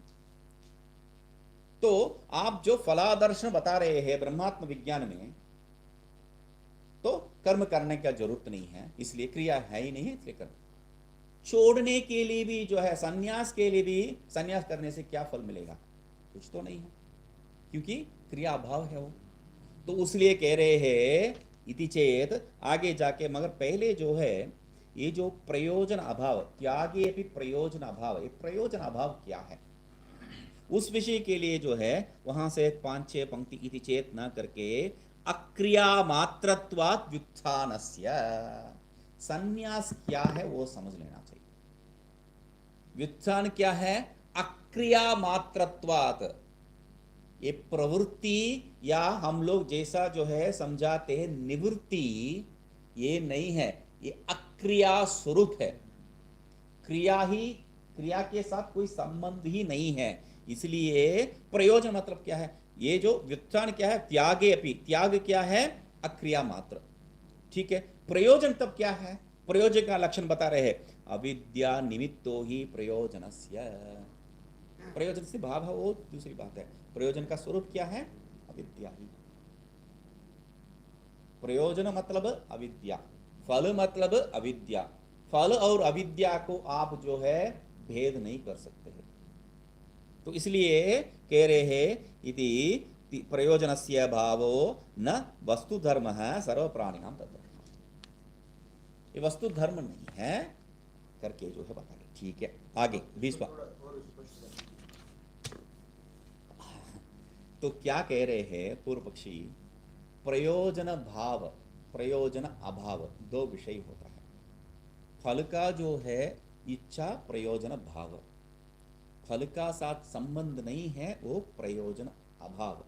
तो आप जो फलादर्शन बता रहे हैं ब्रह्मात्म विज्ञान में, तो कर्म करने की जरूरत नहीं है, इसलिए क्रिया है ही नहीं, इसलिए कर्म छोड़ने के लिए भी जो है, संन्यास के लिए भी, संन्यास करने से क्या फल मिलेगा? कुछ तो नहीं है, क्योंकि क्रिया अभाव है वो। तो उसलिए कह रहे हैं इति चेत, आगे जाके, मगर पहले जो है ये जो प्रयोजन अभाव, त्यागे भी प्रयोजन अभाव, ये प्रयोजन अभाव क्या है उस विषय के लिए जो है वहां से 5-6 पंक्ति इति चेत न करके अक्रिया मात्रत्वात् व्युत्थानस्य, संन्यास क्या है वो समझ लेना चाहिए। व्युत्थान क्या है? अक्रिया मात्रत्वात्। ये प्रवृत्ति या हम लोग जैसा जो है समझाते हैं निवृत्ति, ये नहीं है, ये अक्रिया स्वरूप है। क्रिया के साथ कोई संबंध ही नहीं है। इसलिए प्रयोजन मतलब क्या है? ये जो व्युत्थान क्या है? त्यागे अपि, त्याग क्या है? अक्रिया मात्र। ठीक है, प्रयोजन तब क्या है? प्रयोजन का लक्षण बता रहे हैं, अविद्या निमित्तो ही प्रयोजनस्य। प्रयोजन से भाव है वो दूसरी बात है, प्रयोजन का स्वरूप क्या है? अविद्या ही। प्रयोजन मतलब अविद्या, फल मतलब अविद्या। फल और अविद्या को आप जो है भेद नहीं कर सकते हैं। तो इसलिए कह रहे हैं इति प्रयोजनस्य भावो न वस्तु धर्म है सर्व प्राणिनाम तद्। ये वस्तु धर्म नहीं है करके जो है बता रहे। ठीक है, आगे 20वां। तो क्या कह रहे हैं पूर्व पक्षी? प्रयोजन भाव, प्रयोजन अभाव, दो विषय होता है। फल का जो है इच्छा प्रयोजन भाव, फल का साथ संबंध नहीं है वो प्रयोजन अभाव।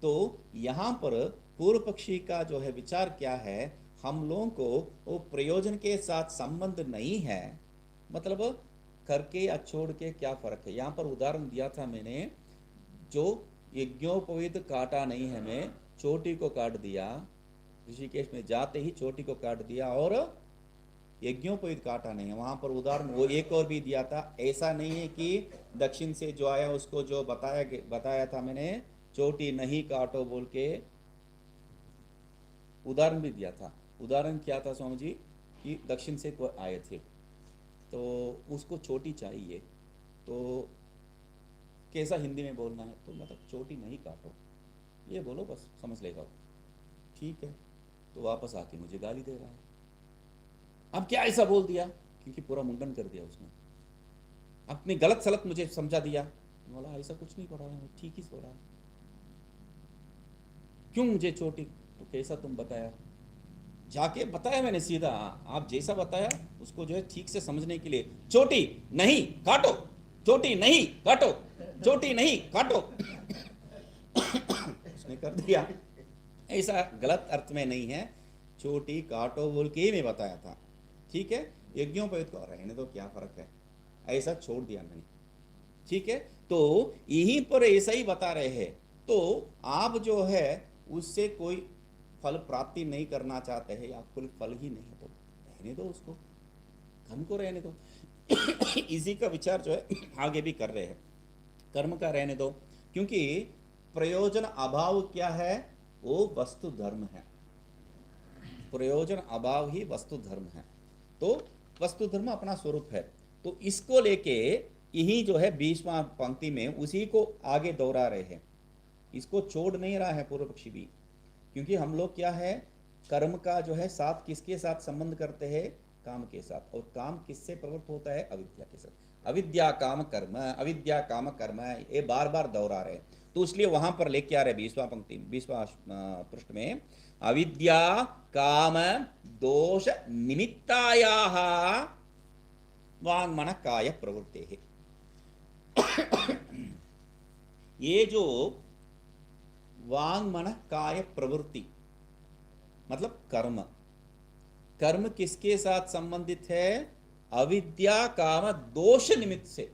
तो यहां पर पूर्व पक्षी का जो है विचार क्या है? हम लोगों को वो प्रयोजन के साथ संबंध नहीं है, मतलब करके या छोड़ के क्या फर्क है? यहां पर उदाहरण दिया था मैंने, जो यज्ञोपवीत काटा नहीं, हमें चोटी को काट दिया, ऋषिकेश में जाते ही चोटी को काट दिया और यज्ञोपवीत काटा नहीं है। वहां पर उदाहरण वो एक और भी दिया था। ऐसा नहीं है कि दक्षिण से जो आया उसको जो बताया था मैंने, चोटी नहीं काटो बोल के उदाहरण भी दिया था। उदाहरण क्या था स्वामी जी कि दक्षिण से कोई आए थे तो उसको चोटी चाहिए, तो कैसा हिंदी में बोलना है, तो मतलब चोटी नहीं काटो, ये बोलो बस समझ लेगा वो। ठीक है, तो वापस आके मुझे गाली दे रहा है। अब क्या ऐसा बोल दिया, क्योंकि पूरा मुंडन कर दिया उसने, अपनी गलत सलत मुझे समझा दिया। बोला ऐसा कुछ नहीं पढ़ा है, ठीक ही पढ़ा है, क्यों मुझे चोटी, तो कैसा तुम बताया, जाके बताया मैंने सीधा, आप जैसा बताया उसको जो है ठीक से समझने के लिए, चोटी नहीं काटो, चोटी नहीं काटो, चोटी नहीं काटो। उसने कर दिया, ऐसा गलत अर्थ में नहीं है, चोटी काटो बोल के ही मैं बताया था। ठीक है, यज्ञोपवीत को रहने दो, क्या फर्क है, ऐसा छोड़ दिया मैंने। ठीक है, तो यहीं पर ऐसा ही बता रहे हैं, तो आप जो है उससे कोई फल प्राप्ति नहीं करना चाहते हैं या कोई फल ही नहीं है, तो रहने दो उसको, कर्म को रहने दो। इसी का विचार जो है आगे भी कर रहे हैं, कर्म का रहने दो, क्योंकि प्रयोजन अभाव क्या है, वो वस्तु धर्म है, प्रयोजन अभाव ही वस्तु धर्म है, तो वस्तु धर्म अपना स्वरूप है। तो इसको लेके यही जो है 20वां पंक्ति में उसी को आगे दोहरा रहे हैं, इसको छोड़ नहीं रहा है पूर्व पक्षी भी, क्योंकि हम लोग क्या है, कर्म का जो है साथ किसके साथ संबंध करते हैं, काम के साथ, और काम किससे प्रवृत्त होता है, अविद्या के साथ। अविद्या काम कर्म, अविद्या काम कर्म, ये बार बार दोहरा रहे हैं, तो इसलिए वहां पर लेके आ रहे 20वां पंक्ति 20वां पृष्ठ में, अविद्या काम दोष निमित्तायाः वाङ्मनः काय प्रवृत्तेः। ये जो वाङ्मनः काय प्रवृत्ति मतलब कर्म, कर्म किसके साथ संबंधित है, अविद्या काम दोष निमित्त से।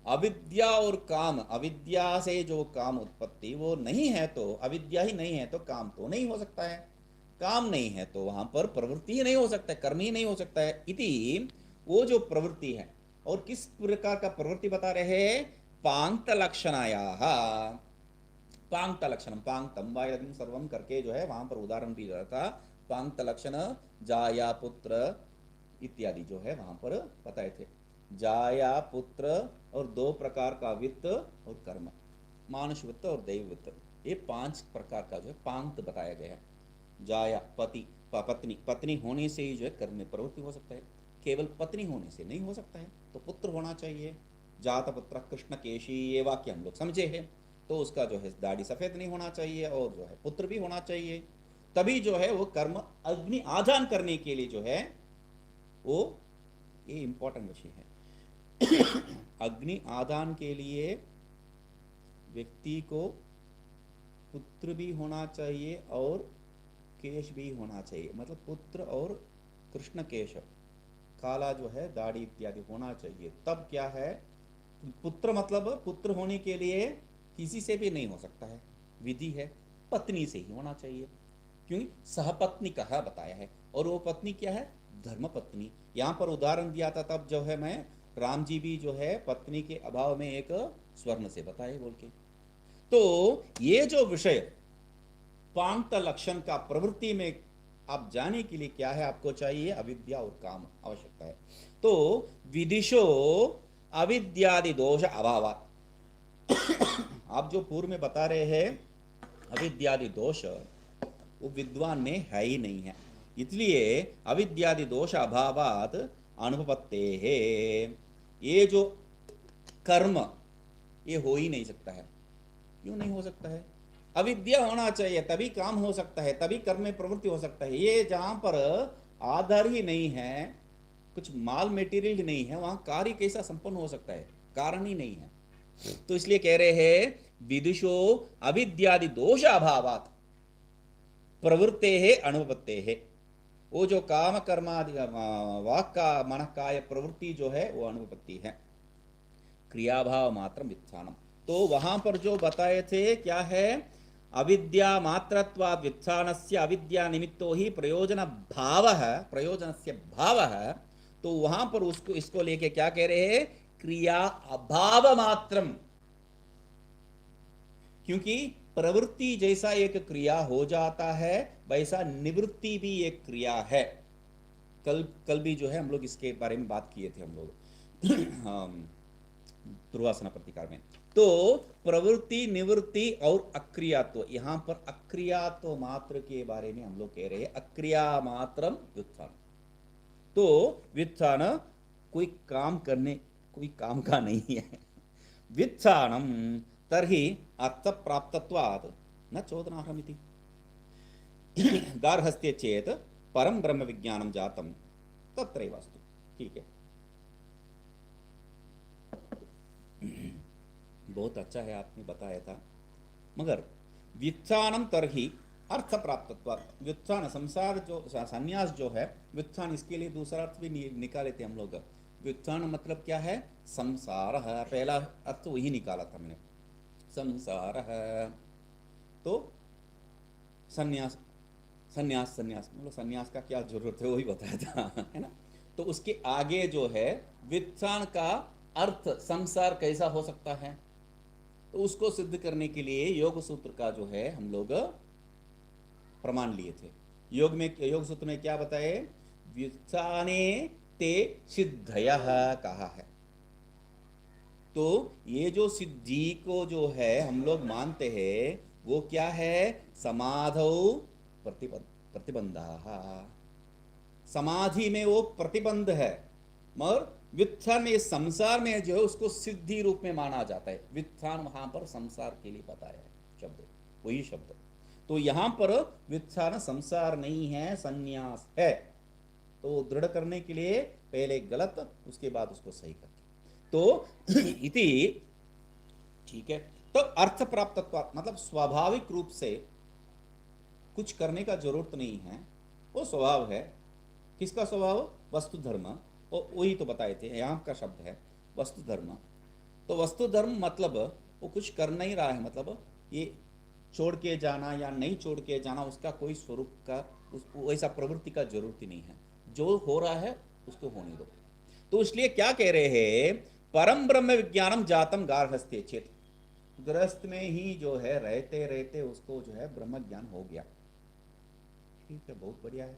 अविद्या और काम, अविद्या से जो काम उत्पत्ति वो नहीं है, तो अविद्या ही नहीं है तो काम तो नहीं हो सकता है, काम नहीं है तो वहां पर प्रवृत्ति ही नहीं हो सकता है, कर्म ही नहीं हो सकता है। इति वो जो प्रवृत्ति है, और किस प्रकार का प्रवृत्ति बता रहे हैं, पांक्त लक्षणायाः, पांक्त लक्षणम, पांक्तम वायरम सर्वम करके जो है वहां पर उदाहरण भी रहा था, पांक्त लक्षण जाया पुत्र इत्यादि जो है वहां पर बताए थे। जाया पुत्र और 2 प्रकार का वित्त और कर्म, मानुष वित्त और दैव वित्त, ये 5 प्रकार का जो है पांक्त बताया गया है। जाया पति पत्नी, पत्नी होने से ही जो है कर्म में प्रवृत्ति हो सकता है, केवल पत्नी होने से नहीं हो सकता है, तो पुत्र होना चाहिए। जात पुत्र कृष्ण केशी, ये वाक्य हम लोग समझे हैं, तो उसका जो है दाढ़ी सफेद नहीं होना चाहिए और जो है पुत्र भी होना चाहिए, तभी जो है वो कर्म अग्नि आधान करने के लिए जो है वो, ये इंपॉर्टेंट विषय है। अग्नि आदान के लिए व्यक्ति को पुत्र भी होना चाहिए और केश भी होना चाहिए, मतलब पुत्र और कृष्ण केश, काला जो है दाढ़ी इत्यादि होना चाहिए, तब क्या है, पुत्र मतलब पुत्र होने के लिए किसी से भी नहीं हो सकता है, विधि है पत्नी से ही होना चाहिए, क्योंकि सहपत्नी कहा बताया है, और वो पत्नी क्या है, धर्म पत्नी। यहां पर उदाहरण दिया था तब जो है मैं, राम जी भी जो है पत्नी के अभाव में एक स्वर्ण से बताए बोल के। तो ये जो विषय पांक्त लक्षण का प्रवृत्ति में आप जाने के लिए क्या है, आपको चाहिए अविद्या और काम आवश्यकता है। तो विदिशो अविद्यादि दोष अभाव, आप जो पूर्व में बता रहे हैं अविद्यादि दोष, वो विद्वान में है ही नहीं है, इसलिए अविद्यादि दोष अभावात अनुपपत्ते है, ये जो कर्म ये हो ही नहीं सकता है। क्यों नहीं हो सकता है, अविद्या होना चाहिए तभी काम हो सकता है, तभी कर्म में प्रवृत्ति हो सकता है। ये जहां पर आधार ही नहीं है, कुछ माल मटेरियल ही नहीं है, वहां कार्य कैसा संपन्न हो सकता है, कारण ही नहीं है। तो इसलिए कह रहे हैं विदुषो अविद्यादि दोष अभावात प्रवृत्ते है अनुपत्ते है, वो जो काम कर्मादि वाक का मन काय प्रवृत्ति जो है वो अनुपत्ति है, क्रियाभाव मात्र व्युत्थानम। तो वहां पर जो बताए थे क्या है, अविद्या मात्रत्वाद व्युत्थानस्य अविद्या निमित्तो ही प्रयोजन भाव है, प्रयोजनस्य भाव है, तो वहां पर उसको इसको लेके क्या कह रहे हैं, क्रिया अभाव मात्रम, क्योंकि प्रवृत्ति जैसा एक क्रिया हो जाता है, वैसा निवृत्ति भी एक क्रिया है। कल भी जो है हम लोग इसके बारे में बात किए थे हम लोग दुर्वासना प्रतिकार में। तो प्रवृत्ति, निवृत्ति और अक्रियात्व, यहां पर अक्रियात्व मात्र के बारे में हम लोग कह रहे हैं, अक्रिया मात्रम व्युत्थान। तो व्युत्थान कोई काम का नहीं है। व्युत्थानम तर्हि अर्थ प्राप्तत्वात् न चोदनार्हमिति। गार्हस्थ्ये चेत परम ब्रह्म विज्ञानम जातम तत्रैव अस्तु। ठीक है, बहुत अच्छा है, आपने बताया था। मगर व्युत्थानम तरही अर्थ प्राप्तत्वात्, व्युत्थान संसार जो संन्यास जो है, व्युत्थान इसके लिए दूसरा अर्थ भी निकाले थे हम लोग। व्युत्थान मतलब क्या है? संसार है, पहला अर्थ वही निकाला था मैंने, संसार है। तो संन्यास, संन्यास मतलब संन्यास का क्या जरूरत है वही बताया था, है ना। तो उसके आगे जो है व्युत्थान का अर्थ संसार कैसा हो सकता है, तो उसको सिद्ध करने के लिए योग सूत्र का जो है हम लोग प्रमाण लिए थे। योग सूत्र में क्या बताए? व्युत्थाने ते सिद्धयः कहा है। तो ये जो सिद्धि को जो है हम लोग मानते हैं वो क्या है? समाधौ प्रतिबंधाः, समाधि में वो प्रतिबंध है। मगर व्युत्थान में, संसार में जो है उसको सिद्धि रूप में माना जाता है। व्युत्थान वहां पर संसार के लिए बताया है शब्द, वही शब्द। तो यहां पर व्युत्थान संसार नहीं है, संन्यास है। तो दृढ़ करने के लिए पहले गलत, उसके बाद उसको सही करके, तो इति, ठीक है। तो अर्थ प्राप्तत्व मतलब स्वाभाविक रूप से कुछ करने का जरूरत नहीं है, वो स्वभाव है। किसका स्वभाव? वस्तु धर्म, और वही तो बताए थे, यहाँ का शब्द है वस्तु धर्म। तो वस्तु धर्म मतलब वो कुछ कर नहीं रहा है, मतलब ये छोड़ के जाना या नहीं छोड़ के जाना, उसका कोई स्वरूप का वैसा प्रवृत्ति का जरूरत ही नहीं है। जो हो रहा है उसको होने दो। तो इसलिए क्या कह रहे हैं? परम ब्रह्म विज्ञानम जातम गार्हस्थ्ये चेत, गृहस्थ में ही जो है रहते रहते उसको जो है ब्रह्म ज्ञान हो गया। ठीक है, बहुत बढ़िया है।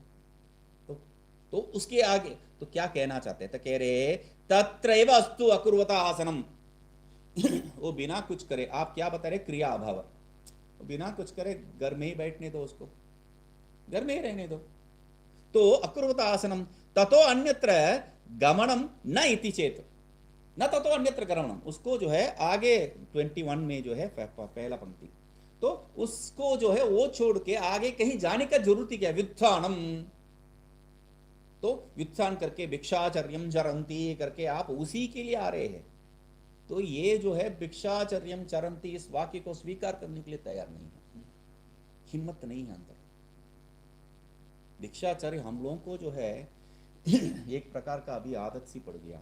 तो उसके आगे तो क्या कहना चाहते हैं? तो कह रहे तत्रैव अस्तु अकुर्वता आसनम। वो बिना कुछ करे, आप क्या बता रहे? क्रिया अभाव, बिना कुछ करे घर में ही बैठने दो, उसको घर में ही रहने दो। तो अकुर्वता आसनम ततो अन्यत्र गमनम न इति चेत, न ततो अन्यत्र गमनम, उसको जो है आगे 21 में जो है पहला पंक्ति, तो उसको जो है वो छोड़ के आगे कहीं जाने का जरूरत ही क्या? व्युत्थानम, तो व्युत्थान करके भिक्षाचर्यम चरंती करके आप उसी के लिए आ रहे हैं। तो ये जो है भिक्षाचर्यम चरंती, इस वाक्य को स्वीकार करने के लिए तैयार नहीं है, हिम्मत नहीं है अंदर। भिक्षाचर्य हम लोगों को जो है एक प्रकार का अभी आदत सी पड़ गया।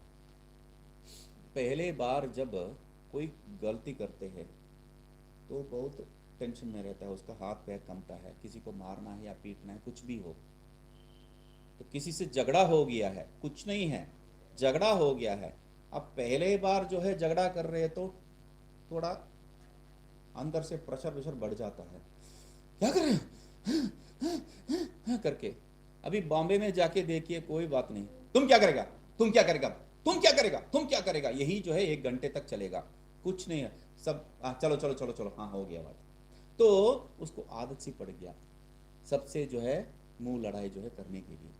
पहले बार जब कोई गलती करते हैं तो बहुत टेंशन में रहता है, उसका हाथ पैर कंपता है, किसी को मारना है या पीटना है, कुछ भी हो। तो किसी से झगड़ा हो गया है, कुछ नहीं है, झगड़ा हो गया है। अब पहले बार जो है झगड़ा कर रहे हैं तो थोड़ा अंदर से प्रेशर बढ़ जाता है, क्या कर रहे हैं करके। अभी बॉम्बे में जाके देखिए, कोई बात नहीं, तुम क्या करेगा, तुम क्या करेगा, तुम क्या करेगा, तुम क्या करेगा, यही जो है 1 घंटे तक चलेगा, कुछ नहीं है, सब चलो चलो चलो चलो, हाँ हो गया बात। तो उसको आदत सी पड़ गया सबसे जो है मुंह लड़ाई जो है करने के लिए।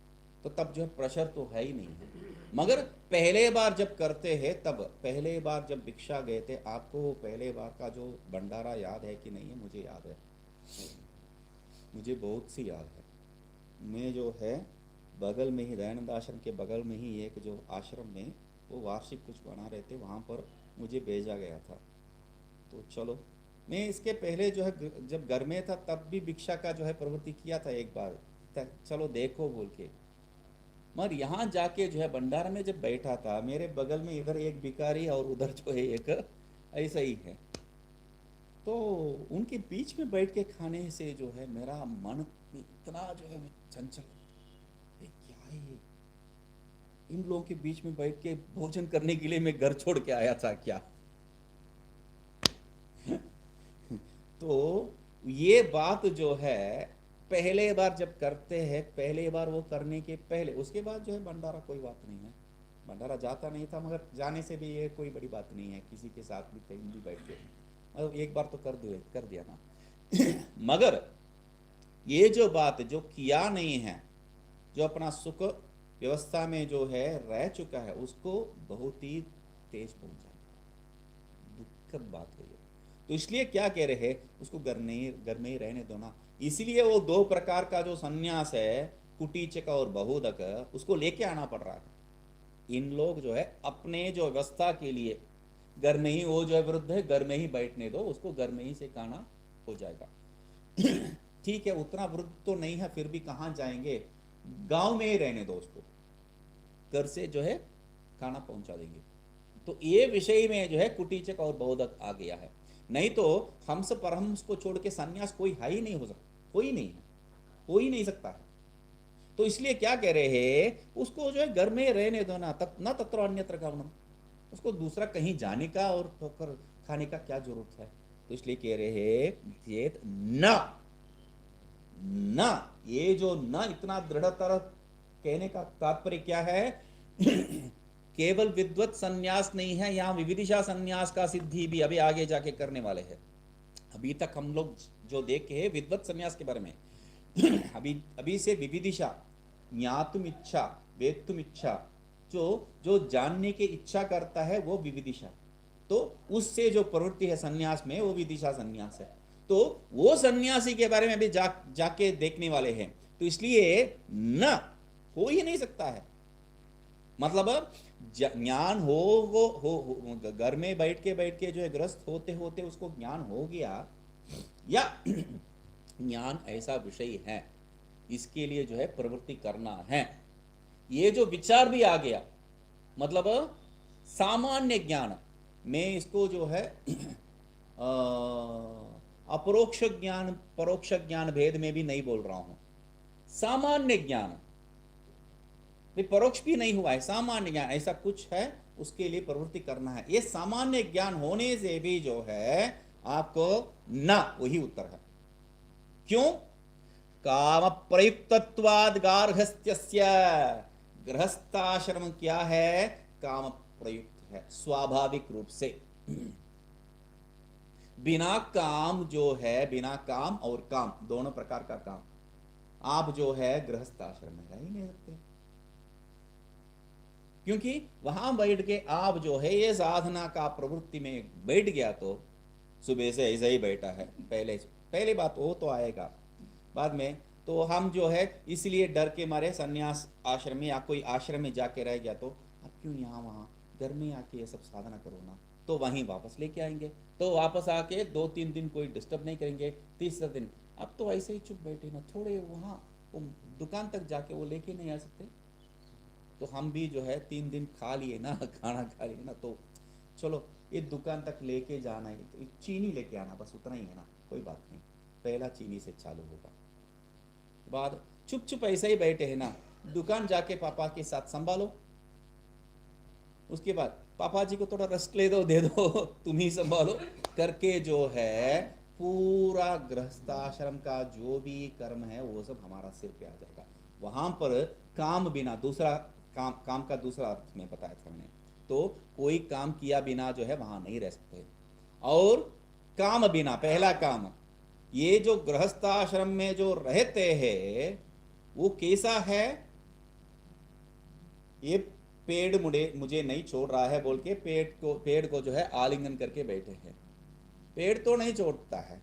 तो तब जो है प्रेशर तो है ही नहीं है। मगर पहले बार जब करते हैं, तब पहले बार जब भिक्षा गए थे, आपको पहले बार का जो भंडारा याद है कि नहीं है? मुझे याद है, मुझे बहुत सी याद है। मैं जो है बगल में ही, दयानंद आश्रम के बगल में ही एक जो आश्रम में वो वार्षिक कुछ बना रहे थे, वहाँ पर मुझे भेजा गया था। तो चलो, मैं इसके पहले जो है जब घर में था तब भी भिक्षा का जो है प्रवृत्ति किया था एक बार, चलो देखो बोल के। मगर यहाँ जाके जो है भंडारा में जब बैठा था, मेरे बगल में इधर एक भिखारी और उधर जो है एक ऐसा ही है। तो उनके बीच में बैठ के खाने से जो है मेरा मन इतना जो है चंचल, क्या है ये? इन लोगों के बीच में बैठ के भोजन करने के लिए मैं घर छोड़ के आया था क्या? तो ये बात जो है पहले बार जब करते हैं, पहले बार वो करने के पहले, उसके बाद जो है भंडारा कोई बात नहीं है, भंडारा जाता नहीं था, मगर जाने से भी ये कोई बड़ी बात नहीं है, किसी के साथ भी कहीं भी बैठ के, मतलब एक बार तो कर दिया ना। मगर ये जो बात जो किया नहीं है, जो अपना सुख व्यवस्था में जो है रह चुका है, उसको बहुत ही तेज पहुंचा, दुखद बात है ये। तो इसलिए क्या कह रहे हैं, उसको घर में ही रहने दो ना। इसलिए वो दो प्रकार का जो सन्यास है, कुटीचक और बहुदक, उसको लेके आना पड़ रहा है। इन लोग जो है अपने जो व्यवस्था के लिए घर में ही, वो जो है वृद्ध है, घर में ही बैठने दो, उसको घर में ही से खाना हो जाएगा। ठीक है, उतना वृद्ध तो नहीं है, फिर भी कहाँ जाएंगे, गांव में ही रहने दो उसको, घर से जो है खाना पहुंचा देंगे। तो ये विषय में जो है कुटीचक और बहुदक आ गया है। नहीं तो हंस परहंस को छोड़ के सन्यास कोई है ही नहीं हो सकता, कोई नहीं है, हो ही नहीं सकता है। तो इसलिए क्या कह रहे हैं, उसको जो है घर में रहने दो ना, तक न तत्र अन्यत्र गमनम, उसको दूसरा कहीं जाने का और ठोकर खाने का क्या जरूरत है। तो इसलिए कह रहे हैं न, ये जो न इतना दृढ़तर कहने का तात्पर्य क्या है, केवल विद्वत संन्यास नहीं है, यहां विविदिशा संन्यास का सिद्धि भी अभी आगे जाके करने वाले हैं। अभी तक हम लोग जो देखे हैं विद्वत संन्यास के बारे में, अभी से विविदिशा, ज्ञातुम इच्छा, वेत्तुम इच्छा, जो जानने की इच्छा करता है वो विविदिशा, तो उससे जो प्रवृत्ति है संन्यास में, वो विदिशा संन्यास है। तो वो सन्यासी के बारे में भी जाके देखने वाले हैं। तो इसलिए न हो ही नहीं सकता है, मतलब ज्ञान हो घर में बैठ के जो है ग्रस्त होते होते उसको ज्ञान हो गया, या ज्ञान ऐसा विषय है, इसके लिए जो है प्रवृत्ति करना है, ये जो विचार भी आ गया, मतलब सामान्य ज्ञान, मैं इसको जो है अपरोक्ष ज्ञान परोक्ष ज्ञान भेद में भी नहीं बोल रहा हूं, सामान्य ज्ञान, परोक्ष भी नहीं हुआ है, सामान्य ज्ञान ऐसा कुछ है, उसके लिए प्रवृत्ति करना है। ये सामान्य ज्ञान होने से भी जो है आपको न, वही उत्तर है। क्यों? काम प्रयुक्तत्वाद गार्हस्थ्यस्य, गृहस्थाश्रम क्या है, काम प्रयुक्त है स्वाभाविक रूप से। बिना काम जो है, बिना काम और काम दोनों प्रकार का काम, आप जो है गृहस्थाश्रम में रह ही नहीं सकते, क्योंकि वहां बैठ के आप जो है ये साधना का प्रवृत्ति में बैठ गया, तो सुबह से ऐसा ही बैठा है, पहले बात वो तो आएगा बाद में। तो हम जो है इसलिए डर के मारे सन्यास आश्रम में या कोई आश्रम में जाके रह गया, तो अब क्यों यहाँ वहाँ घर में आके ये सब साधना करो ना, तो वहीं वापस लेके आएंगे, तो वापस आके 2-3 दिन कोई डिस्टर्ब नहीं करेंगे, तीसरा दिन अब तो ऐसे ही चुप बैठे ना, थोड़े वहाँ दुकान तक जाके वो लेके नहीं आ सकते, तो हम भी जो है 3 दिन खा लिए ना, खाना खा लिए ना, तो चलो ये दुकान तक लेके जाना है, तो चीनी लेके आना, बस उतना ही है ना, कोई बात नहीं, पहला चीनी से चालू होगा। बाद चुप चुप ऐसे ही बैठे हैं ना, दुकान जाके पापा के साथ संभालो, उसके बाद पापा जी को थोड़ा रेस्ट ले दो, दे दो, तुम ही संभालो करके जो है पूरा गृहस्थाश्रम का जो भी कर्म है वो सब हमारा सिर पे आ जाएगा। वहां पर काम बिना, दूसरा काम का दूसरा अर्थ में बताया था मैंने, तो कोई काम किया बिना जो है वहां नहीं रह सकते, और काम बिना, पहला काम, ये जो गृहस्थाश्रम में जो रहते हैं वो कैसा है, ये पेड़ मुझे नहीं छोड़ रहा है बोल के पेड़ को जो है आलिंगन करके बैठे हैं, पेड़ तो नहीं छोड़ता है,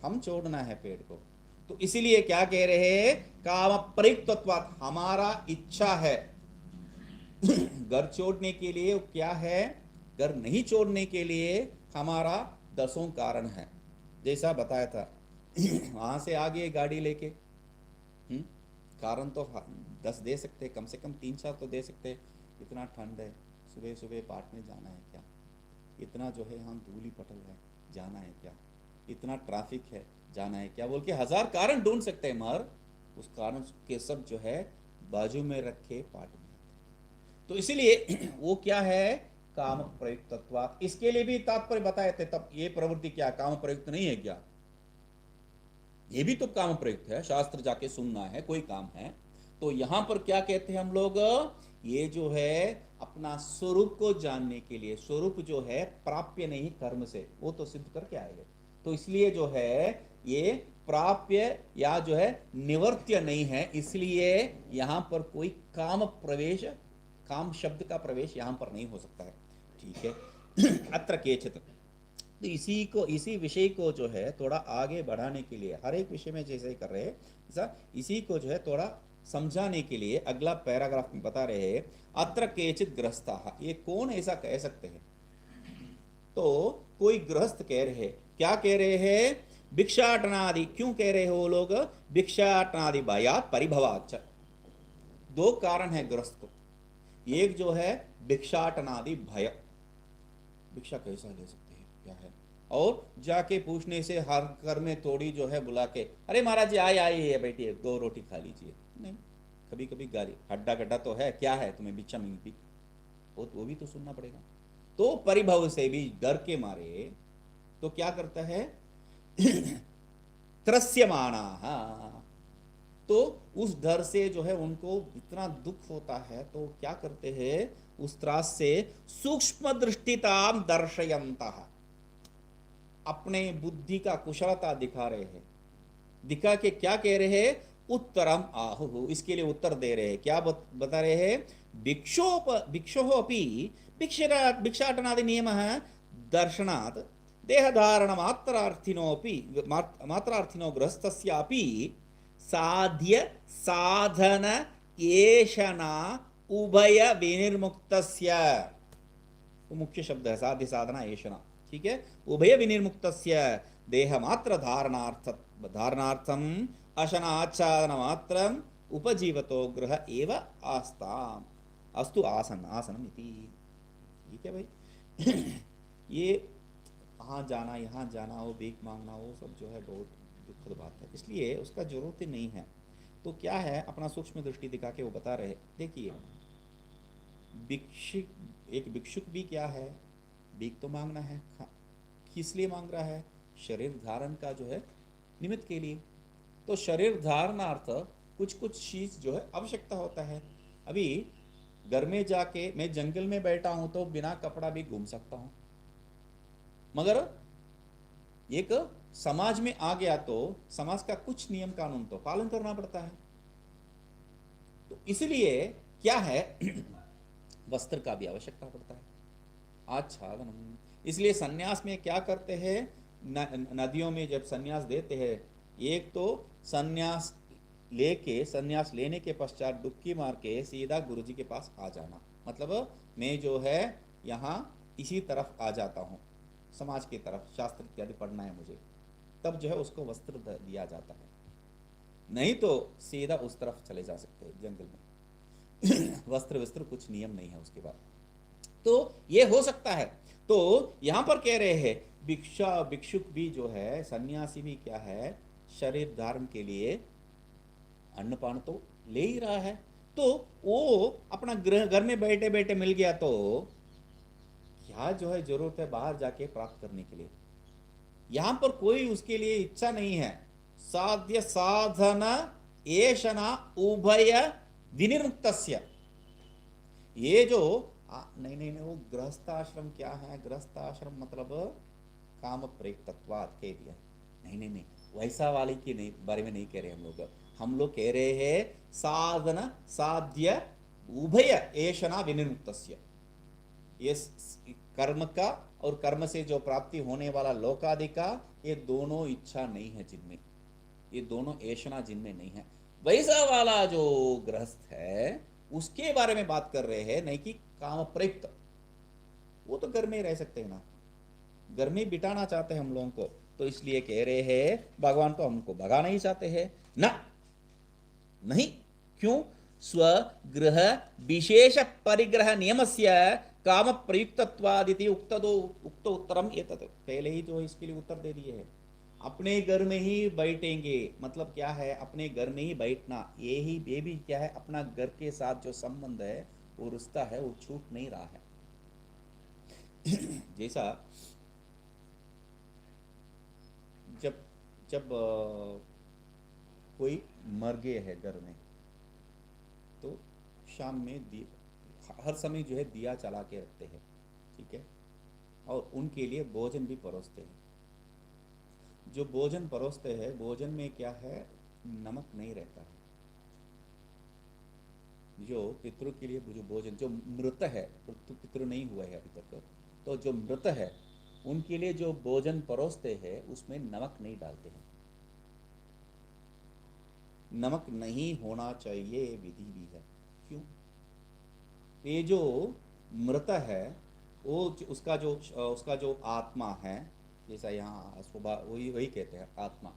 हम छोड़ना है पेड़ को। तो इसीलिए क्या कह रहे हैं, काम प्रयुक्तत्वात्, हमारा इच्छा है घर छोड़ने के लिए, क्या है, घर नहीं छोड़ने के लिए हमारा 10 कारण है, जैसा बताया था। वहां से आगे गाड़ी लेके कारण तो 10 दे सकते, कम से कम 3-4 तो दे सकते, इतना ठंड है, सुबह सुबह पाठ में जाना है क्या, इतना जो है हम धूली पटल है, जाना है क्या, इतना ट्रैफिक है, जाना है क्या, बोल के 1000 कारण ढूंढ सकते हैं, मगर उस कारण के सब जो है बाजू में रखे पाठ में। तो इसीलिए वो क्या है, काम प्रयुक्तत्वात्, इसके लिए भी तात्पर्य बताए थे तब, ये प्रवृत्ति क्या काम प्रयुक्त नहीं है क्या, ये भी तो काम प्रयुक्त है, शास्त्र जाके सुनना है, कोई काम है। तो यहां पर क्या कहते हैं हम लोग, ये जो है अपना स्वरूप को जानने के लिए, स्वरूप जो है प्राप्य नहीं कर्म से, वो तो सिद्ध करके आएंगे। तो इसलिए जो है ये प्राप्य या जो है निवर्त्य नहीं है, इसलिए यहां पर कोई काम प्रवेश, काम शब्द का प्रवेश यहां पर नहीं हो सकता है। ठीक है। अत्र केचित, तो इसी विषय को जो है थोड़ा आगे बढ़ाने के लिए, हर एक विषय में जैसे ही कर रहे हैं ऐसा, इसी को जो है थोड़ा समझाने के लिए अगला पैराग्राफ में बता रहे हैं, अत्र केचित गृहस्थाः, ये कौन ऐसा कह सकते हैं। तो कोई गृहस्थ कह रहे हैं, क्या कह रहे हैं, भिक्षाटनादि, क्यों कह रहे हो वो लोग, भिक्षाटनादि भयात परिभवाच। दो कारण है गृहस्थ को, एक जो है भिक्षाटनादि भय, भिक्षा कैसा ले सकते हैं क्या है, और जाके पूछने से हर घर में थोड़ी जो है बुला के, अरे महाराज जी आए आइए बैठिए 2 रोटी खा लीजिए, नहीं, कभी कभी गाली, हड्डा गड्ढा तो है, क्या है तुम्हें भिक्षा मिलती, वो भी तो सुनना पड़ेगा। तो परिभव से भी, डर के मारे, तो क्या करता है, त्रस्यमाना, तो उस डर से जो है उनको इतना दुख होता है, तो क्या करते हैं, उस त्रास से सूक्ष्म दृष्टिताम दर्शयन्तः, अपने बुद्धि का कुशलता दिखा रहे हैं, दिखा के क्या कह रहे हैं, उत्तरम आहु, इसके लिए उत्तर दे रहे हैं, क्या बता रहे हैं, भिक्षोः अपि भिक्षाटनादि नियमः दर्शनात् देहधारण मात्रार्थिनो गृहस्थस्यापि साध्य साधन एषणा उभय विनिर्मुक्तस्य, वो मुख्य शब्द है, साध्य साधना एषणा, ठीक है, उभय विनिर्मुक्तस्य देह मात्र धारणार्थम अशनाच्छादन मात्रम उपजीवतो गृह एव आस्ताम अस्तु आसनम इति। ठीक है भाई। ये वहाँ जाना, यहाँ जाना, वो भीख मांगना, वो सब जो है बहुत दुखद बात है, इसलिए उसका जरूरत ही नहीं है। तो क्या है, अपना सूक्ष्म दृष्टि दिखा के वो बता रहे, देखिए एक भिक्षुक भी क्या है, भीख तो मांगना है, किस लिए मांग रहा है, शरीर धारण का जो है निमित्त के लिए। तो शरीर धारणार्थ कुछ कुछ चीज जो है आवश्यकता होता है। अभी घर में जाके मैं जंगल में बैठा हूं तो बिना कपड़ा भी घूम सकता हूं, मगर एक समाज में आ गया तो समाज का कुछ नियम कानून तो पालन करना पड़ता है। तो इसलिए क्या है, वस्त्र का भी आवश्यकता पड़ता है, आच्छादनम। इसलिए सन्यास में क्या करते हैं, नदियों में जब सन्यास देते हैं, एक तो सन्यास लेने के पश्चात डुबकी मार के सीधा गुरुजी के पास आ जाना, मतलब मैं जो है यहाँ इसी तरफ आ जाता हूँ, समाज की तरफ शास्त्र इत्यादि पढ़ना है मुझे, तब जो है उसको वस्त्र दिया जाता है, नहीं तो सीधा उस तरफ चले जा सकते हैं जंगल में। वस्त्र कुछ नियम नहीं है उसके बाद, तो ये हो सकता है। तो यहां पर कह रहे हैं भिक्षुक भी जो है, सन्यासी भी क्या है, शरीर धारण के लिए अन्नपान तो ले ही रहा है, तो वो अपना घर में बैठे बैठे मिल गया तो क्या जो है जरूरत है बाहर जाके प्राप्त करने के लिए। यहां पर कोई उसके लिए इच्छा नहीं है। साध्य साधन एषणा उभय विनिर्मुक्तस्य, ये जो नहीं, वो गृहस्थाश्रम क्या है, गृहस्थाश्रम मतलब काम प्रयुक्तत्वात् कह दिया, नहीं, वैसा वाले की नहीं बारे में नहीं कह रहे हम लोग कह रहे हैं साधन साध्य उभय एषणा विनिर्मुक्तस्य, ये कर्म का और कर्म से जो प्राप्ति होने वाला लोकादि का, ये दोनों इच्छा नहीं है जिनमें, ये दोनों ऐशना जिनमें नहीं है, वैसा वाला जो गृहस्थ है उसके बारे में बात कर रहे हैं, नहीं कि काम प्रयुक्त। वो तो घर में ही रह सकते हैं ना, घर में बिठाना चाहते हैं हम लोगों को, तो इसलिए कह रहे हैं भगवान तो हमको भगा नहीं चाहते हैं ना, नहीं, क्यों, स्वगृह विशेष परिग्रह नियमस्य काम प्रयुक्तत्वादिति उक्त उत्तरम एतत्, पहले ही जो इसके लिए उत्तर दे दिए है। अपने घर में ही बैठेंगे मतलब क्या है, अपने घर में ही बैठना, ये भी क्या है, अपना घर के साथ जो संबंध है, वो रिश्ता है, वो छूट नहीं रहा है। जैसा जब कोई मर गए है घर में, तो शाम में हर समय जो है दिया जला के रखते हैं, ठीक है, और उनके लिए भोजन भी परोसते हैं। जो भोजन परोसते हैं, भोजन में क्या है, नमक नहीं रहता है। जो पितरों के लिए जो भोजन, जो मृत है, तो पितृ नहीं हुआ है अभी तक, तो जो मृत है उनके लिए जो भोजन परोसते हैं उसमें नमक नहीं डालते हैं। नमक नहीं होना चाहिए, विधि भी है। क्यों? ये जो मृत है वो उसका जो आत्मा है, जैसा यहाँ सुबह वही वही कहते हैं आत्मा,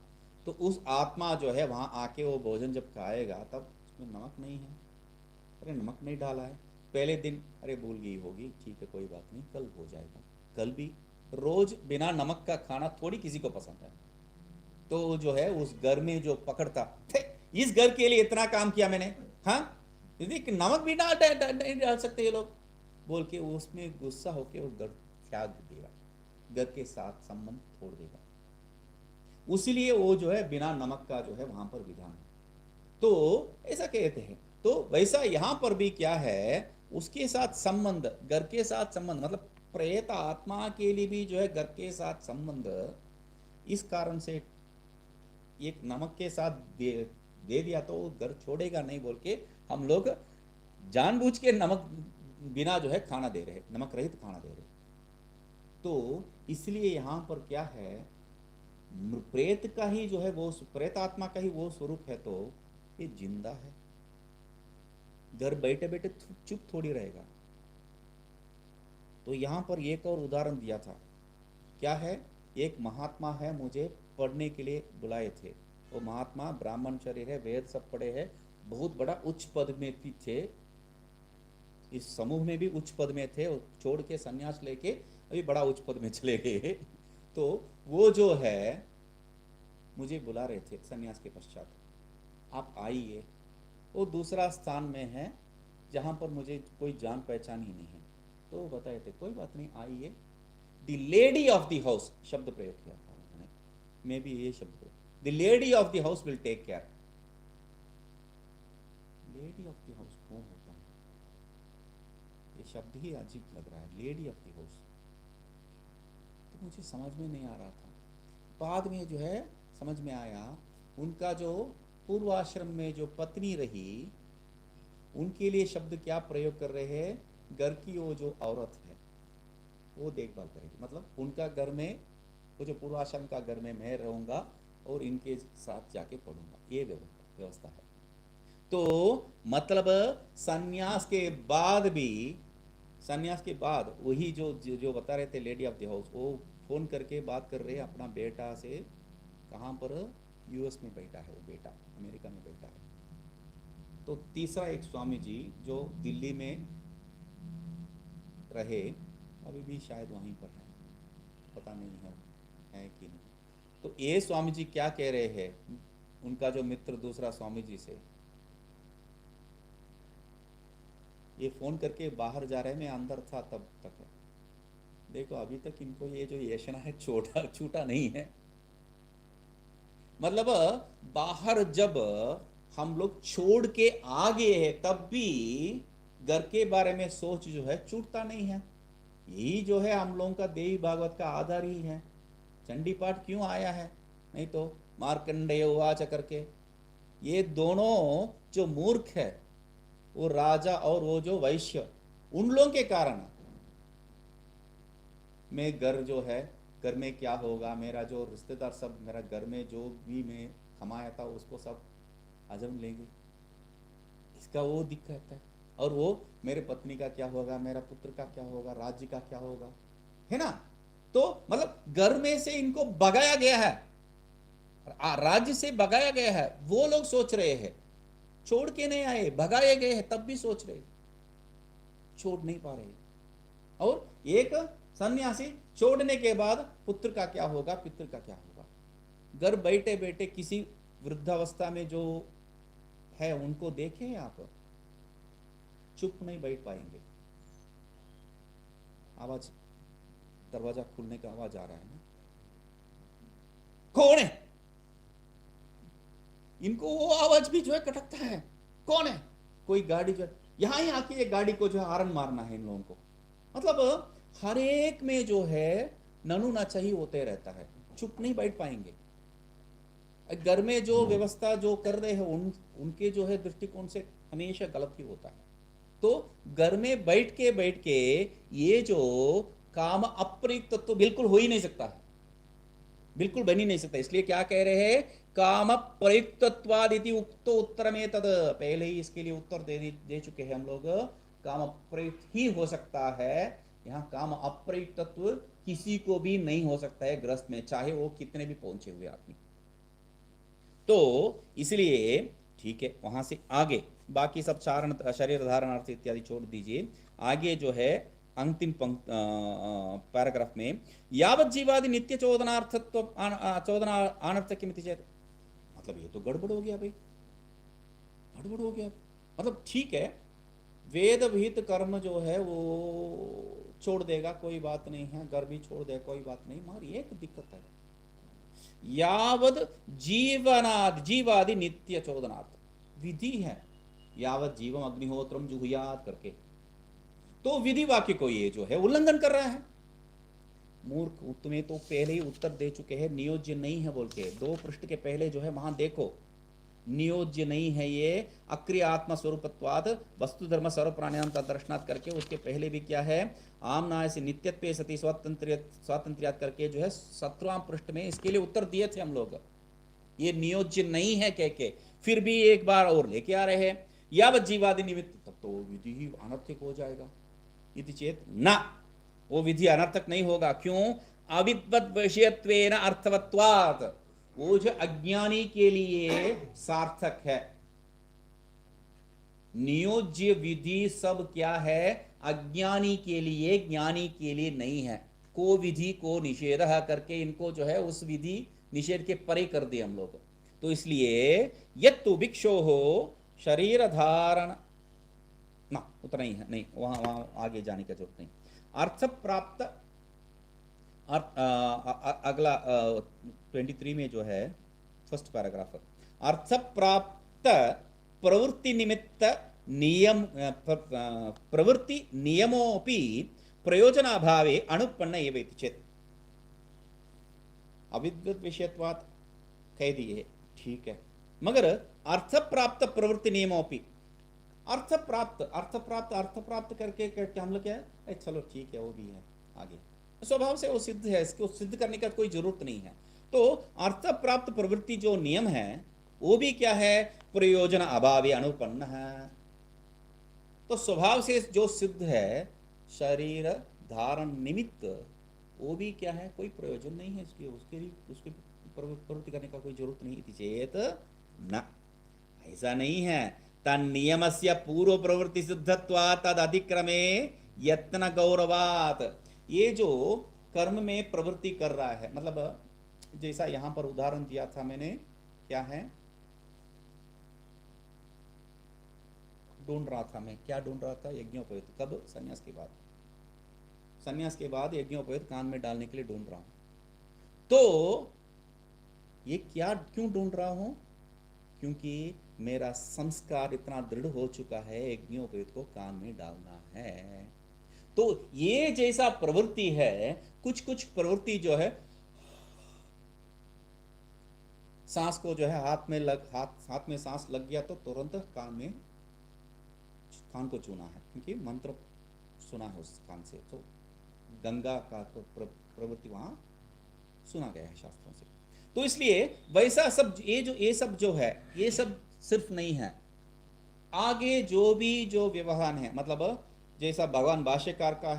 तो उस आत्मा जो है वहाँ आके वो भोजन जब खाएगा तब उसमें नमक नहीं है। अरे नमक नहीं डाला है, पहले दिन अरे भूल गई होगी, ठीक है कोई बात नहीं, कल हो जाएगा। कल भी रोज बिना नमक का खाना थोड़ी किसी को पसंद है। तो जो है उस घर में जो पकड़ता थे, इस घर के लिए इतना काम किया मैंने, हाँ यदि नमक भी नहीं डाल सकते ये लोग, बोल के उसमें गुस्सा होके वो घर त्याग देगा, घर के साथ संबंध छोड़ देगा। उसीलिए वो जो है बिना नमक का जो है वहां पर विधान है। तो ऐसा कहते हैं। तो वैसा यहां पर भी क्या है, उसके साथ संबंध, घर के साथ संबंध, मतलब प्रेत आत्मा के लिए भी जो है घर के साथ संबंध, इस कारण से एक नमक के साथ दे दिया तो वो घर छोड़ेगा नहीं, बोल के हम लोग जानबूझ के नमक बिना जो है खाना दे रहे, नमक रहित खाना दे रहे। तो इसलिए यहां पर क्या है, प्रेत का ही जो है वो प्रेत आत्मा का ही वो स्वरूप है, तो ये जिंदा है, घर बैठे बैठे चुप थोड़ी रहेगा। तो यहां पर एक और उदाहरण दिया था, क्या है, एक महात्मा है, मुझे पढ़ने के लिए बुलाए थे। वो महात्मा ब्राह्मण शरीर है, वेद सब पढ़े हैं, बहुत बड़ा उच्च पद में भी थे, इस समूह में भी उच्च पद में थे, छोड़ के सन्यास लेके अभी बड़ा उच्च पद में चले गए। तो वो जो है मुझे बुला रहे थे सन्यास के पश्चात, आप आइए। वो दूसरा स्थान में है जहां पर मुझे कोई जान पहचान ही नहीं है। तो वो बताए थे कोई बात नहीं, आइए। The lady of the house शब्द प्रयोग किया था उन्होंने, मैं भी ये शब्द, the lady of the house will take care. Lady of the house कौन होता है? ये शब्द ही अजीब लग रहा है, लेडी ऑफ द हाउस। तो मुझे समझ में नहीं आ रहा था, बाद में जो है समझ में आया, उनका जो पूर्वाश्रम में जो पत्नी रही, उनके लिए शब्द क्या प्रयोग कर रहे हैं, घर की वो जो औरत है वो देखभाल करेगी, मतलब उनका घर में, वो जो पूर्वाश्रम का घर में मैं रहूंगा और इनके साथ जाके पढ़ूंगा, ये व्यवस्था है। तो मतलब सन्यास के बाद भी, सन्यास के बाद वही जो बता रहे थे लेडी ऑफ द हाउस, वो फोन करके बात कर रहे हैं अपना बेटा से, कहाँ पर, यूएस में बैठा है वो बेटा, अमेरिका में बैठा है। तो तीसरा एक स्वामी जी जो दिल्ली में रहे, अभी भी शायद वहीं पर है, पता नहीं है कि नहीं। तो ये स्वामी जी क्या कह रहे हैं, उनका जो मित्र दूसरा स्वामी जी से, ये फोन करके बाहर जा रहे हैं, मैं अंदर था तब तक, देखो अभी तक इनको ये जो येषणा है छूटा नहीं है। मतलब बाहर जब हम लोग छोड़ के आ गए हैं तब भी घर के बारे में सोच जो है छूटता नहीं है। यही जो है हम लोगों का देवी भागवत का आधार ही है। चंडी पाठ क्यों आया है, नहीं तो मार्कंडेय उवाच करके, ये दोनों जो मूर्ख है, वो राजा और वो जो वैश्य, उन लोगों के कारण मैं घर जो है, घर में क्या होगा, मेरा जो रिश्तेदार सब, मेरा घर में जो भी मैं कमाया था उसको सब हजम लेंगे, इसका वो दिक्कत है। और वो मेरे पत्नी का क्या होगा, मेरा पुत्र का क्या होगा, राज्य का क्या होगा, है ना। तो मतलब घर में से इनको भगाया गया है, राज्य से भगाया गया है, वो लोग सोच रहे हैं, छोड़ के नहीं आए, भगाए गए हैं तब भी सोच रहे, छोड़ नहीं पा रहे। और एक सन्यासी छोड़ने के बाद पुत्र का क्या होगा, पितृ का क्या होगा, घर बैठे बैठे किसी वृद्धावस्था में जो है उनको देखें आप, चुप नहीं बैठ पाएंगे। आवाज, दरवाजा खुलने का आवाज आ रहा है ना, कौन है? इनको वो आवाज भी जो है खटकता है। कौन है? कोई गाड़ी जो है, यहां ही आके एक गाड़ी को जो है हॉर्न मारना है इन लोगों को। मतलब हर एक में जो है ननु नाचाही होते रहता है, चुप नहीं बैठ पाएंगे। घर में जो व्यवस्था जो कर रहे हैं उनके जो है दृष्टिकोण से हमेशा गलत ही होता है। तो घर में बैठ के ये जो काम अप्रयुक्त तत्व बिल्कुल हो ही नहीं सकता है, बिल्कुल बन ही नहीं सकता। इसलिए क्या कह रहे हैं, काम प्रयुक्तत्वादिति उक्तो उत्तर में तद, पहले ही इसके लिए उत्तर दे चुके हैं हम लोग। काम अप्रयुक्त ही हो सकता है, यहाँ काम अप्रयुक्त तत्व किसी को भी नहीं हो सकता है ग्रस्त में, चाहे वो कितने भी पहुंचे हुए आदमी। तो इसलिए ठीक है, वहां से आगे बाकी सब चारण शरीर धारण अर्थ इत्यादि छोड़ दीजिए। आगे जो है अंतिम पैराग्राफ में यावत जीवादि नित्य चोदनार्थत्व चोदना अनर्थक्यमिति चेत, मतलब ये तो गड़बड़ हो गया भाई, गड़बड़ हो गया। मतलब ठीक है, वेद विहित कर्म जो है वो छोड़ देगा कोई बात नहीं है, घर भी छोड़ देगा कोई बात नहीं, मगर एक दिक्कत है, यावद जीवादि नित्य चोदनार्थ विधि है, यावत जीवम अग्निहोत्रम जुहुयात करके, तो विधि वाक्य को ये जो है उल्लंघन कर रहा है। मूर्ख, तुम्हें तो पहले ही उत्तर दे चुके हैं, नियोज्य नहीं है बोल के, 2 पृष्ठ के पहले जो है वहां देखो, नियोज्य नहीं है ये, अक्रिय आत्मा स्वरूपत्वाद वस्तु धर्म सर्व प्राणायाम तदर्शनात् करके उसके पहले भी क्या है, आमनाय से नित्यत्वे सती स्वातंत्र्यात करके जो है 17वां पृष्ठ में इसके लिए उत्तर दिए थे हम लोग। ये नियोज्य नहीं है कह के फिर भी एक बार और लेके आ रहे हैं, यावत जीवादि निमित्त, तब तो विधि ही अनर्थक हो जाएगा। इति चेत ना, वो विधि अनर्थक नहीं होगा। क्यों? अविद्वत विषयत्वेन अर्थवत्वात्, वो जो अज्ञानी के लिए सार्थक है। नियोज्य विधि सब क्या है, अज्ञानी के लिए, ज्ञानी के लिए नहीं है। को विधि को निषेध करके इनको जो है उस विधि निषेध के परे कर दिए हम लोग। तो इसलिए यत्तु भिक्षो हो शरीर धारण, ना उतना ही है, नहीं वहां आगे जाने की जरूरत नहीं। अर्थ प्राप्त, अगला 23 में जो है फर्स्ट पैराग्राफ, अर्थ प्राप्त प्रवृत्ति निमित्त नियम प्रवृत्ति नियमोपि प्रयोजनाभावे अनुपन्न एव इति चेत्, अविद्वत विषयत्वात् कह दिए ठीक है, मगर अर्थ प्राप्त प्रवृत्ति नियमोपि, अर्थ प्राप्त करके हम लोग क्या है, चलो ठीक है वो भी है, आगे स्वभाव से वो सिद्ध है, इसको सिद्ध करने का कोई जरूरत नहीं है। तो अर्थ प्राप्त प्रवृत्ति जो नियम है वो भी क्या है, प्रयोजन अभावे अनुपन्न है। तो स्वभाव से जो सिद्ध है शरीर धारण निमित्त, वो भी क्या है, कोई प्रयोजन नहीं है इसलिए उसके लिए उसकी प्रवृत्ति करने का कोई जरूरत नहीं है। चेत न, ऐसा नहीं है। तन नियमस्य पूर्व प्रवृत्ति सिद्धत्वात् तद अधिक्रमे यत्न गौरवात्, ये जो कर्म में प्रवृत्ति कर रहा है, मतलब जैसा यहां पर उदाहरण दिया था मैंने, क्या है, ढूंढ रहा था मैं, क्या ढूंढ रहा था, यज्ञोपवीत। कब? संन्यास के बाद, संन्यास के बाद यज्ञोपवीत कान में डालने के लिए ढूंढ रहा हूं। तो ये क्या क्यों ढूंढ रहा हूं? क्योंकि मेरा संस्कार इतना दृढ़ हो चुका है, यज्ञोपवीत को कान में डालना है। तो ये जैसा प्रवृत्ति है, कुछ कुछ प्रवृत्ति जो है, सांस को जो है हाथ में सांस लग गया तो तुरंत कान को चूना है, क्योंकि मंत्र सुना है उस कान से, तो गंगा का तो प्रवृत्ति वहां सुना गया है शास्त्रों से। तो इसलिए वैसा सब ये सब जो है, ये सब सिर्फ नहीं है, आगे जो भी जो व्यवहार है, मतलब जैसा भगवान भाष्यकार का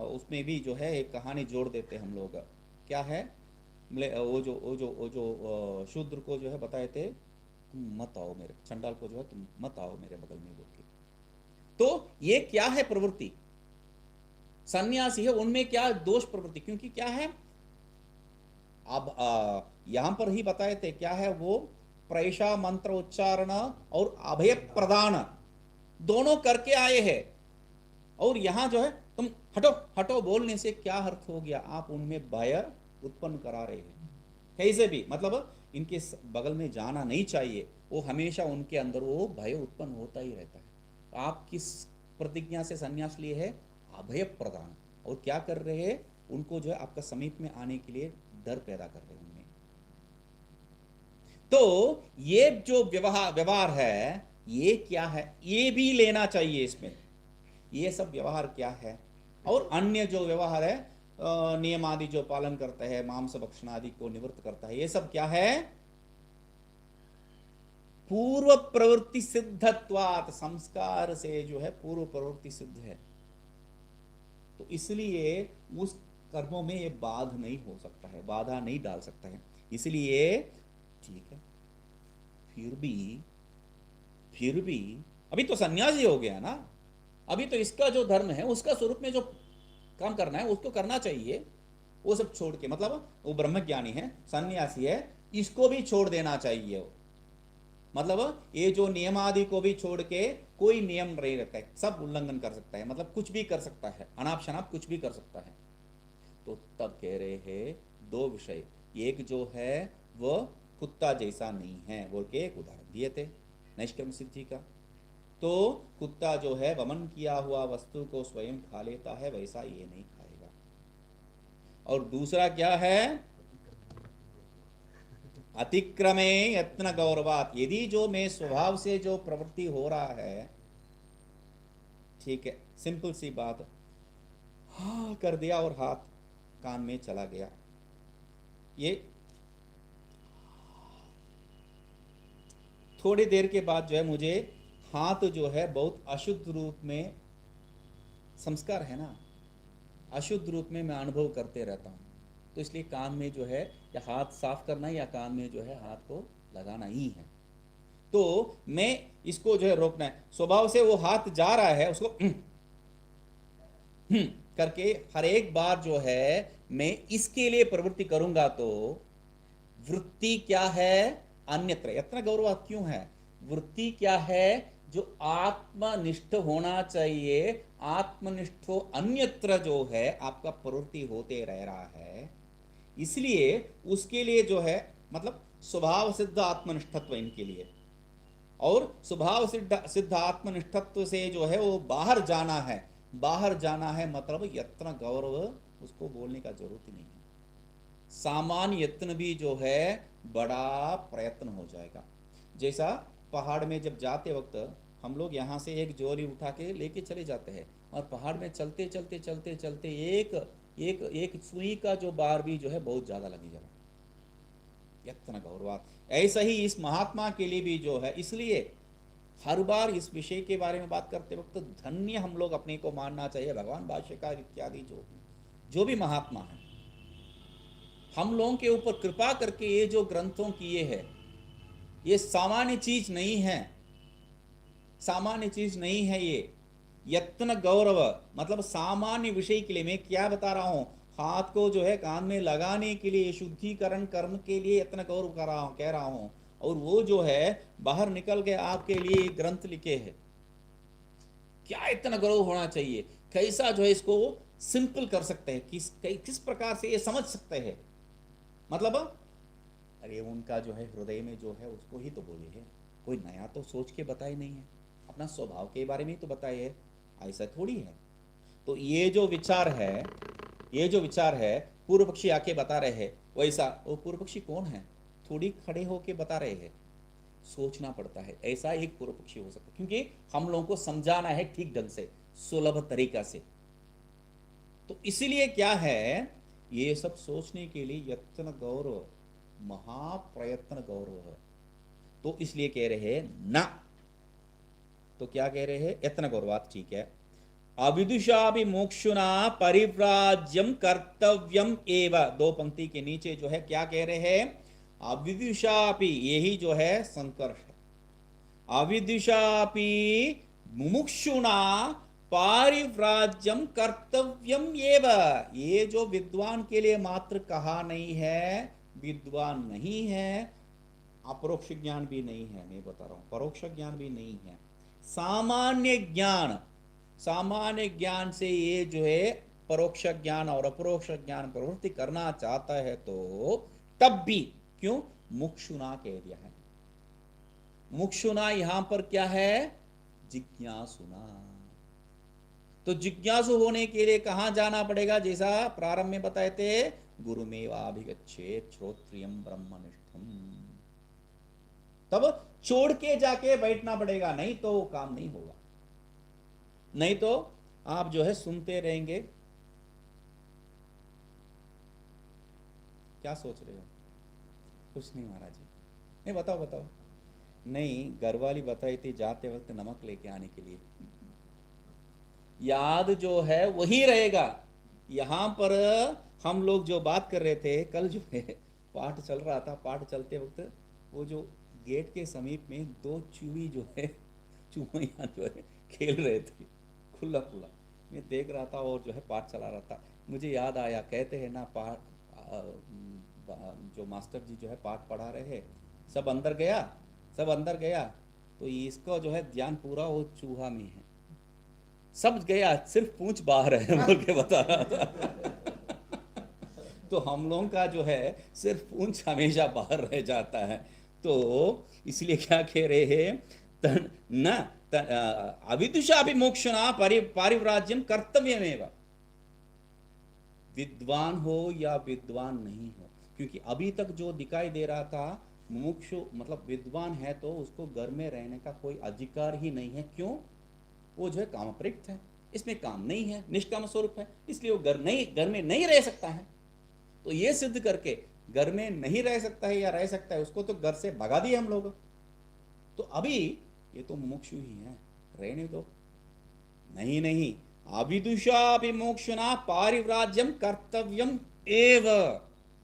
उसमें भी जो है एक कहानी जोड़ देते हम लोग, क्या है, वो जो शूद्र को जो है बताए थे, तुम मत आओ मेरे, चंडाल को जो है तुम मत आओ मेरे बगल में बोल के। तो ये क्या है प्रवृत्ति, सन्यासी है उनमें क्या दोष प्रवृत्ति, क्योंकि क्या है, अब यहां पर ही बताए थे क्या है, वो प्रेषा मंत्र उच्चारण और अभय प्रदान दोनों करके आए हैं, और यहां जो है तुम हटो हटो बोलने से क्या अर्थ हो गया, आप उनमें भय उत्पन्न करा रहे हैं। कैसे भी, मतलब इनके बगल में जाना नहीं चाहिए, वो हमेशा उनके अंदर वो भय उत्पन्न होता ही रहता है। आप किस प्रतिज्ञा से संन्यास लिए है? अभय प्रदान। और क्या कर रहे हैं? उनको जो है आपका समीप में आने के लिए डर पैदा कर रहे हैं उनमें। तो ये जो व्यवहार है, ये क्या है, ये भी लेना चाहिए इसमें। ये सब व्यवहार क्या है? और अन्य जो व्यवहार है, नियम आदि जो पालन करता है, मांस भक्षण आदि को निवृत्त करता है, ये सब क्या है? पूर्व प्रवृत्ति सिद्धत्वात्, संस्कार से जो है पूर्व प्रवृत्ति सिद्ध है, तो इसलिए उस कर्मों में ये बाध नहीं हो सकता है, बाधा नहीं डाल सकता है। इसलिए ठीक है, फिर भी अभी तो सन्यासी हो गया ना, अभी तो इसका जो धर्म है उसका स्वरूप में जो काम करना है उसको करना चाहिए। वो सब छोड़ के, मतलब वो ब्रह्मज्ञानी है, सन्यासी है, इसको भी छोड़ देना चाहिए। मतलब ये जो नियम आदि को भी छोड़ के, कोई नियम नहीं रहता है, सब उल्लंघन कर सकता है, मतलब कुछ भी कर सकता है, अनाप शनाप कुछ भी कर सकता है। तो तब कह रहे हैं दो विषय, एक जो है वह कुत्ता जैसा नहीं है, बोल के एक उदाहरण दिए थे नैष्कर्म सिद्धि का। तो कुत्ता जो है वमन किया हुआ वस्तु को स्वयं खा लेता है, वैसा ये नहीं खाएगा। और दूसरा क्या है? अतिक्रमे यत्न गौरवात, यदि जो मैं स्वभाव से जो प्रवृत्ति हो रहा है, ठीक है, सिंपल सी बात, हाँ कर दिया और हाथ कान में चला गया, ये थोड़ी देर के बाद जो है मुझे हाथ जो है बहुत अशुद्ध रूप में, संस्कार है ना, अशुद्ध रूप में मैं अनुभव करते रहता हूँ। तो इसलिए कान में जो है या हाथ साफ करना या कान में जो है हाथ को लगाना ही है। तो मैं इसको जो है रोकना है। स्वभाव से वो हाथ जा रहा है, उसको करके हर एक बार जो है मैं इसके लिए प्रवृत्ति करूंगा, तो वृत्ति क्या है? अन्यत्र। यत्न गौरव क्यों है? वृत्ति क्या है? जो आत्मनिष्ठ होना चाहिए, आत्मनिष्ठो अन्यत्र जो है आपका प्रवृत्ति होते रह रहा है, इसलिए उसके लिए जो है, मतलब स्वभाव सिद्ध आत्मनिष्ठत्व इनके लिए। और स्वभाव सिद्ध आत्मनिष्ठत्व से जो है वो बाहर जाना है, बाहर जाना है, मतलब यत्न गौरव उसको बोलने का जरूरत ही नहीं है। सामान्य यत्न भी जो है बड़ा प्रयत्न हो जाएगा। जैसा पहाड़ में जब जाते वक्त हम लोग यहाँ से एक जोरी उठा के लेके चले जाते हैं, और पहाड़ में चलते चलते चलते चलते एक एक एक सुई का जो बार भी जो है बहुत ज्यादा लगी जाएगा, यत्न गौरवात। ऐसा ही इस महात्मा के लिए भी जो है, इसलिए हर बार इस विषय के बारे में बात करते वक्त धन्य हम लोग अपने को मानना चाहिए। भगवान भाष्यकार इत्यादि जो भी महात्मा है, हम लोगों के ऊपर कृपा करके ये जो ग्रंथों किए है, ये सामान्य चीज नहीं है, सामान्य चीज नहीं है। ये यत्न गौरव मतलब सामान्य विषय के लिए मैं क्या बता रहा हूं, हाथ को जो है कान में लगाने के लिए, शुद्धिकरण कर्म के लिए यत्न गौरव कह रहा हूं। और वो जो है बाहर निकल के आपके लिए ग्रंथ लिखे हैं, क्या इतना गौरव होना चाहिए, कैसा जो है इसको सिंपल कर सकते हैं, किस प्रकार से ये समझ सकते हैं। मतलब अरे उनका जो है हृदय में जो है उसको ही तो बोले है, कोई नया तो सोच के बताए नहीं है, अपना स्वभाव के बारे में तो बताए है, ऐसा थोड़ी है। तो ये जो विचार है, ये जो विचार है पूर्व पक्षी आके बता रहे हैं, वैसा वो पूर्व पक्षी कौन है, थोड़ी खड़े होके बता रहे हैं, सोचना पड़ता है। ऐसा एक पूर्व पक्षी हो सकता है, क्योंकि हम लोगों को समझाना है ठीक ढंग से, सुलभ तरीका से। तो इसीलिए क्या है, ये सब सोचने के लिए यत्न गौरव, महाप्रयत्न गौरव है। तो इसलिए कह रहे हैं ना, तो क्या कह रहे हैं, यत्न गौरवात, ठीक है। अविदुषापि मोक्षुना परिव्राज्यम कर्तव्यम एव, दो पंक्ति के नीचे जो है क्या कह रहे हैं, अविदुषापि, यही जो है संकर्ष है, अविदुषापि मुमुक्षुना पारिव्राज्यम कर्तव्यम एव, ये जो विद्वान के लिए मात्र कहा नहीं है, विद्वान नहीं है, अपरोक्ष ज्ञान भी नहीं है, मैं बता रहा हूं, परोक्ष ज्ञान भी नहीं है, सामान्य ज्ञान, सामान्य ज्ञान से ये जो है परोक्ष ज्ञान और अपरोक्ष ज्ञान प्रवृत्ति करना चाहता है, तो तब भी क्यों? मुक्षुना कह दिया है। मुक्षुना यहां पर क्या है? जिज्ञासुना। तो जिज्ञासु होने के लिए कहां जाना पड़ेगा? जैसा प्रारंभ में बताए थे, गुरुमेवाभिगच्छेत् श्रोत्रियम ब्रह्मनिष्ठम। तब छोड़ के जाके बैठना पड़ेगा, नहीं तो वो काम नहीं होगा। नहीं तो आप जो है सुनते रहेंगे। क्या सोच रहे हो? कुछ नहीं महाराज जी। नहीं, बताओ बताओ। नहीं, घरवाली बताई थी जाते वक्त नमक लेके आने के लिए। याद जो है वही रहेगा। यहां पर हम लोग जो बात कर रहे थे कल, जो है पाठ चल रहा था, पाठ चलते वक्त वो जो गेट के समीप में दो चूही जो है, चूहियां जो है खेल रहे थे खुला खुला। मैं देख रहा था और जो है पाठ चला रहा था। मुझे याद आया, कहते हैं ना पाठ, जो मास्टर जी जो है पाठ पढ़ा रहे हैं, सब अंदर गया तो इसका जो है ध्यान पूरा वो चूहा में है। सब गया, सिर्फ पूंछ बाहर है बोल के बता रहा था। तो हम लोगों का जो है सिर्फ पूंछ हमेशा बाहर रह जाता है। तो इसलिए क्या कह रहे हैं? न अविदुषाभिमोक्षणा पारिव्राज्यम कर्तव्यमेव। विद्वान हो या विद्वान नहीं हो, क्योंकि अभी तक जो दिखाई दे रहा था, मुमुक्षु मतलब विद्वान है तो उसको घर में रहने का कोई अधिकार ही नहीं है। क्यों? वो जो है कामप्रयुक्त है, इसमें काम नहीं है, निष्काम स्वरूप है, इसलिए वो घर में नहीं रह सकता है। तो ये सिद्ध करके घर में नहीं रह सकता है या रह सकता है, उसको तो घर से भगा दिए हम लोग। तो अभी ये तो मुमुक्षु ही है, रहने दो। नहीं, अविदुषाभिमोक्षणा पारिव्राज्यम कर्तव्यम एव।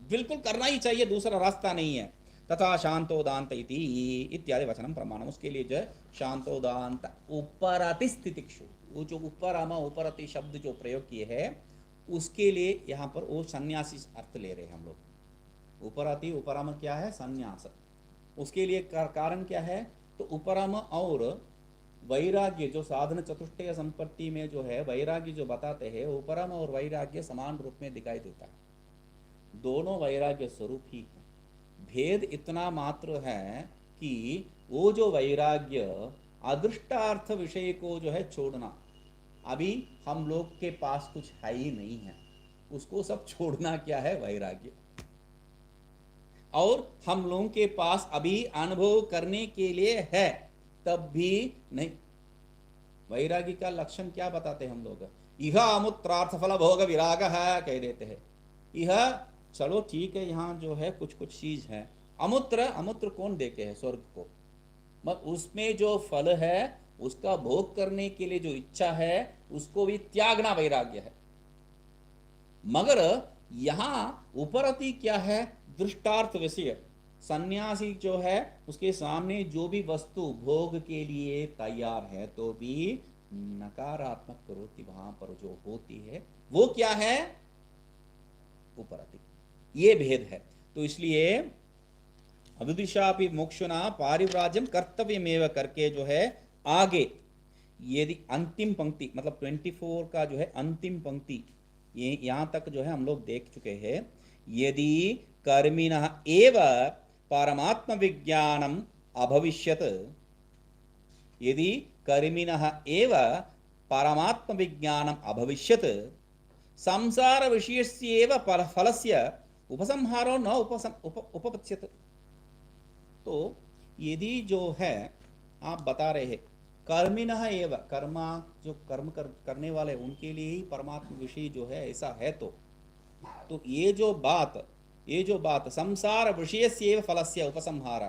बिल्कुल करना ही चाहिए, दूसरा रास्ता नहीं है। तथा शांतोदांत इत्यादि वचनम प्रमाणम। उसके लिए जो है शांतोदांत उपरति स्थितिक्षु, वो जो उपरति शब्द जो प्रयोग किए हैं उसके लिए यहाँ पर वो सन्यासी अर्थ ले रहे हैं हम लोग। उपरति, उपरम क्या है? सन्यास। उसके लिए कारण क्या है? तो उपरम और वैराग्य, जो साधन चतुष्टय संपत्ति में जो है वैराग्य जो बताते हैं, उपरम और वैराग्य समान रूप में दिखाई देता है। दोनों वैराग्य स्वरूप ही है। भेद इतना मात्र है कि वो जो वैराग्य अदृष्टार्थ विषय को जो है छोड़ना, अभी हम लोग के पास कुछ है ही नहीं है, उसको सब छोड़ना क्या है? वैराग्य। और हम लोगों के पास अभी अनुभव करने के लिए है, तब भी नहीं। वैराग्य का लक्षण क्या बताते हैं हम लोग? यह अमुत्रार्थ फल भोग विराग है कह देते हैं। यह चलो ठीक है, यहाँ जो है कुछ चीज है। अमुत्र कौन देखे है? स्वर्ग को। मगर उसमें जो फल है उसका भोग करने के लिए जो इच्छा है उसको भी त्यागना वैराग्य है। मगर यहां उपरति क्या है? दृष्टार्थ विषय। सन्यासी जो है उसके सामने जो भी वस्तु भोग के लिए तैयार है तो भी नकारात्मक प्रवृत्ति वहां पर जो होती है वो क्या है? उपरति। ये भेद है। तो इसलिए अविदुषापि मोक्षुना पारिव्राज्यम कर्तव्यमेव करके जो है आगे, यदि अंतिम पंक्ति मतलब 24 का जो है अंतिम पंक्ति, ये यहां तक जो है हम लोग देख चुके हैं। यदि कर्मिणः एव परमात्म विज्ञानम अभविष्यत, यदि कर्मिणः एव परमात्म विज्ञानम अभविष्यत, संसार विषयस्येव फलस्य उपसंहारो न उपपत्स्यत। तो यदि जो है आप बता रहे हैं कर्मिणः एव, कर्मा जो कर्म करने वाले उनके लिए ही परमात्मा विषय जो है ऐसा है, तो ये जो बात संसार विषयस्येव फलस्य उपसंहार,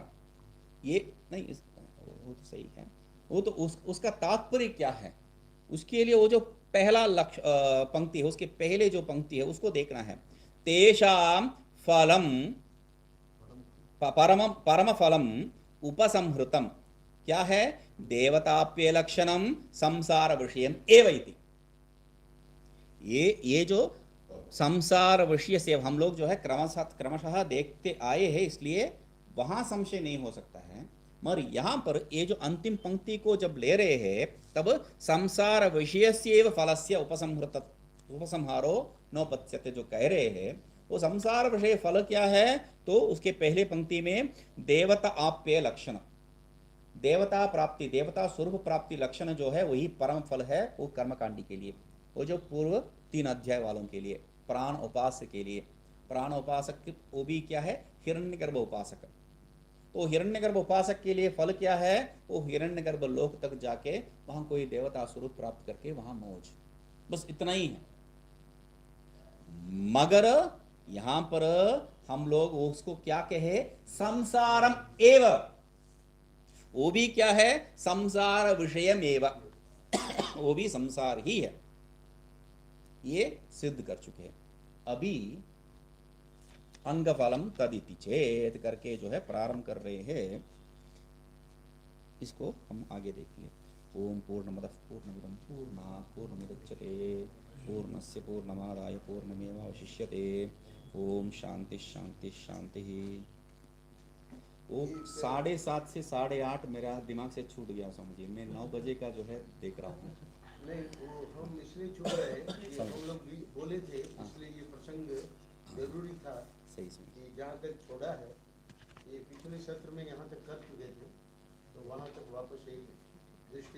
ये नहीं, वो तो सही है। वो तो उसका तात्पर्य क्या है? उसके लिए वो जो पहला लक्ष्य पंक्ति है, उसके पहले जो पंक्ति है उसको देखना है। तेषां फलम परम फलम उपसंहृतम, क्या है? देवताप्य लक्षणम संसार विषयम एव इति। ये जो संसार विषय से हम लोग जो है क्रमशः देखते आए हैं, इसलिए वहां संशय नहीं हो सकता है। मगर यहां पर ये जो अंतिम पंक्ति को जब ले रहे हैं तब संसार विषयस्येव फलस्य उपसंहारो नोपत्स्यते जो कह रहे हैं वो संसार विषय फल क्या है? तो उसके पहले पंक्ति में देवता आप्य लक्षण, देवता प्राप्ति, देवता स्वरूप प्राप्ति लक्षण जो है वही परम फल है वो कर्मकांडी के लिए, वो जो पूर्व 3 अध्याय वालों के लिए, प्राण उपासक के लिए। प्राण उपासक वो भी क्या है? हिरण्यगर्भ उपासक। तो हिरण्यगर्भ उपासक के लिए फल क्या है? वो हिरण्यगर्भ लोक तक जाके वहां कोई देवता स्वरूप प्राप्त करके वहां मौज, बस इतना ही है। मगर यहां पर हम लोग उसको क्या कहे? संसारम एव, वो भी क्या है? संसार विषयम एव, वो भी संसार ही है, ये सिद्ध कर चुके हैं। अभी अंगफलम तदिति चेत करके जो है प्रारंभ कर रहे हैं, इसको हम आगे देखेंगे। ओम पूर्णमदः पूर्णमिदं पूर्णात् पूर्णमुदच्यते पूर्णस्य पूर्णमादाय पूर्णमेवावशिष्यते। ओम शांति शांति शांति। वो 7:30 से 8:30 मेरा दिमाग से छूट गया, समझिए। मैं 9 बजे का जो है देख रहा हूँ। नहीं, वो हम इसलिए छूट रहे हैं कि हम लोग भी बोले थे, इसलिए ये प्रसंग जरूरी था। सही से कि जहाँ तक छोड़ा है, ये पिछले सत्र में यहाँ तक कर चुके थे, तो वहाँ तक वापस एक दृष्टि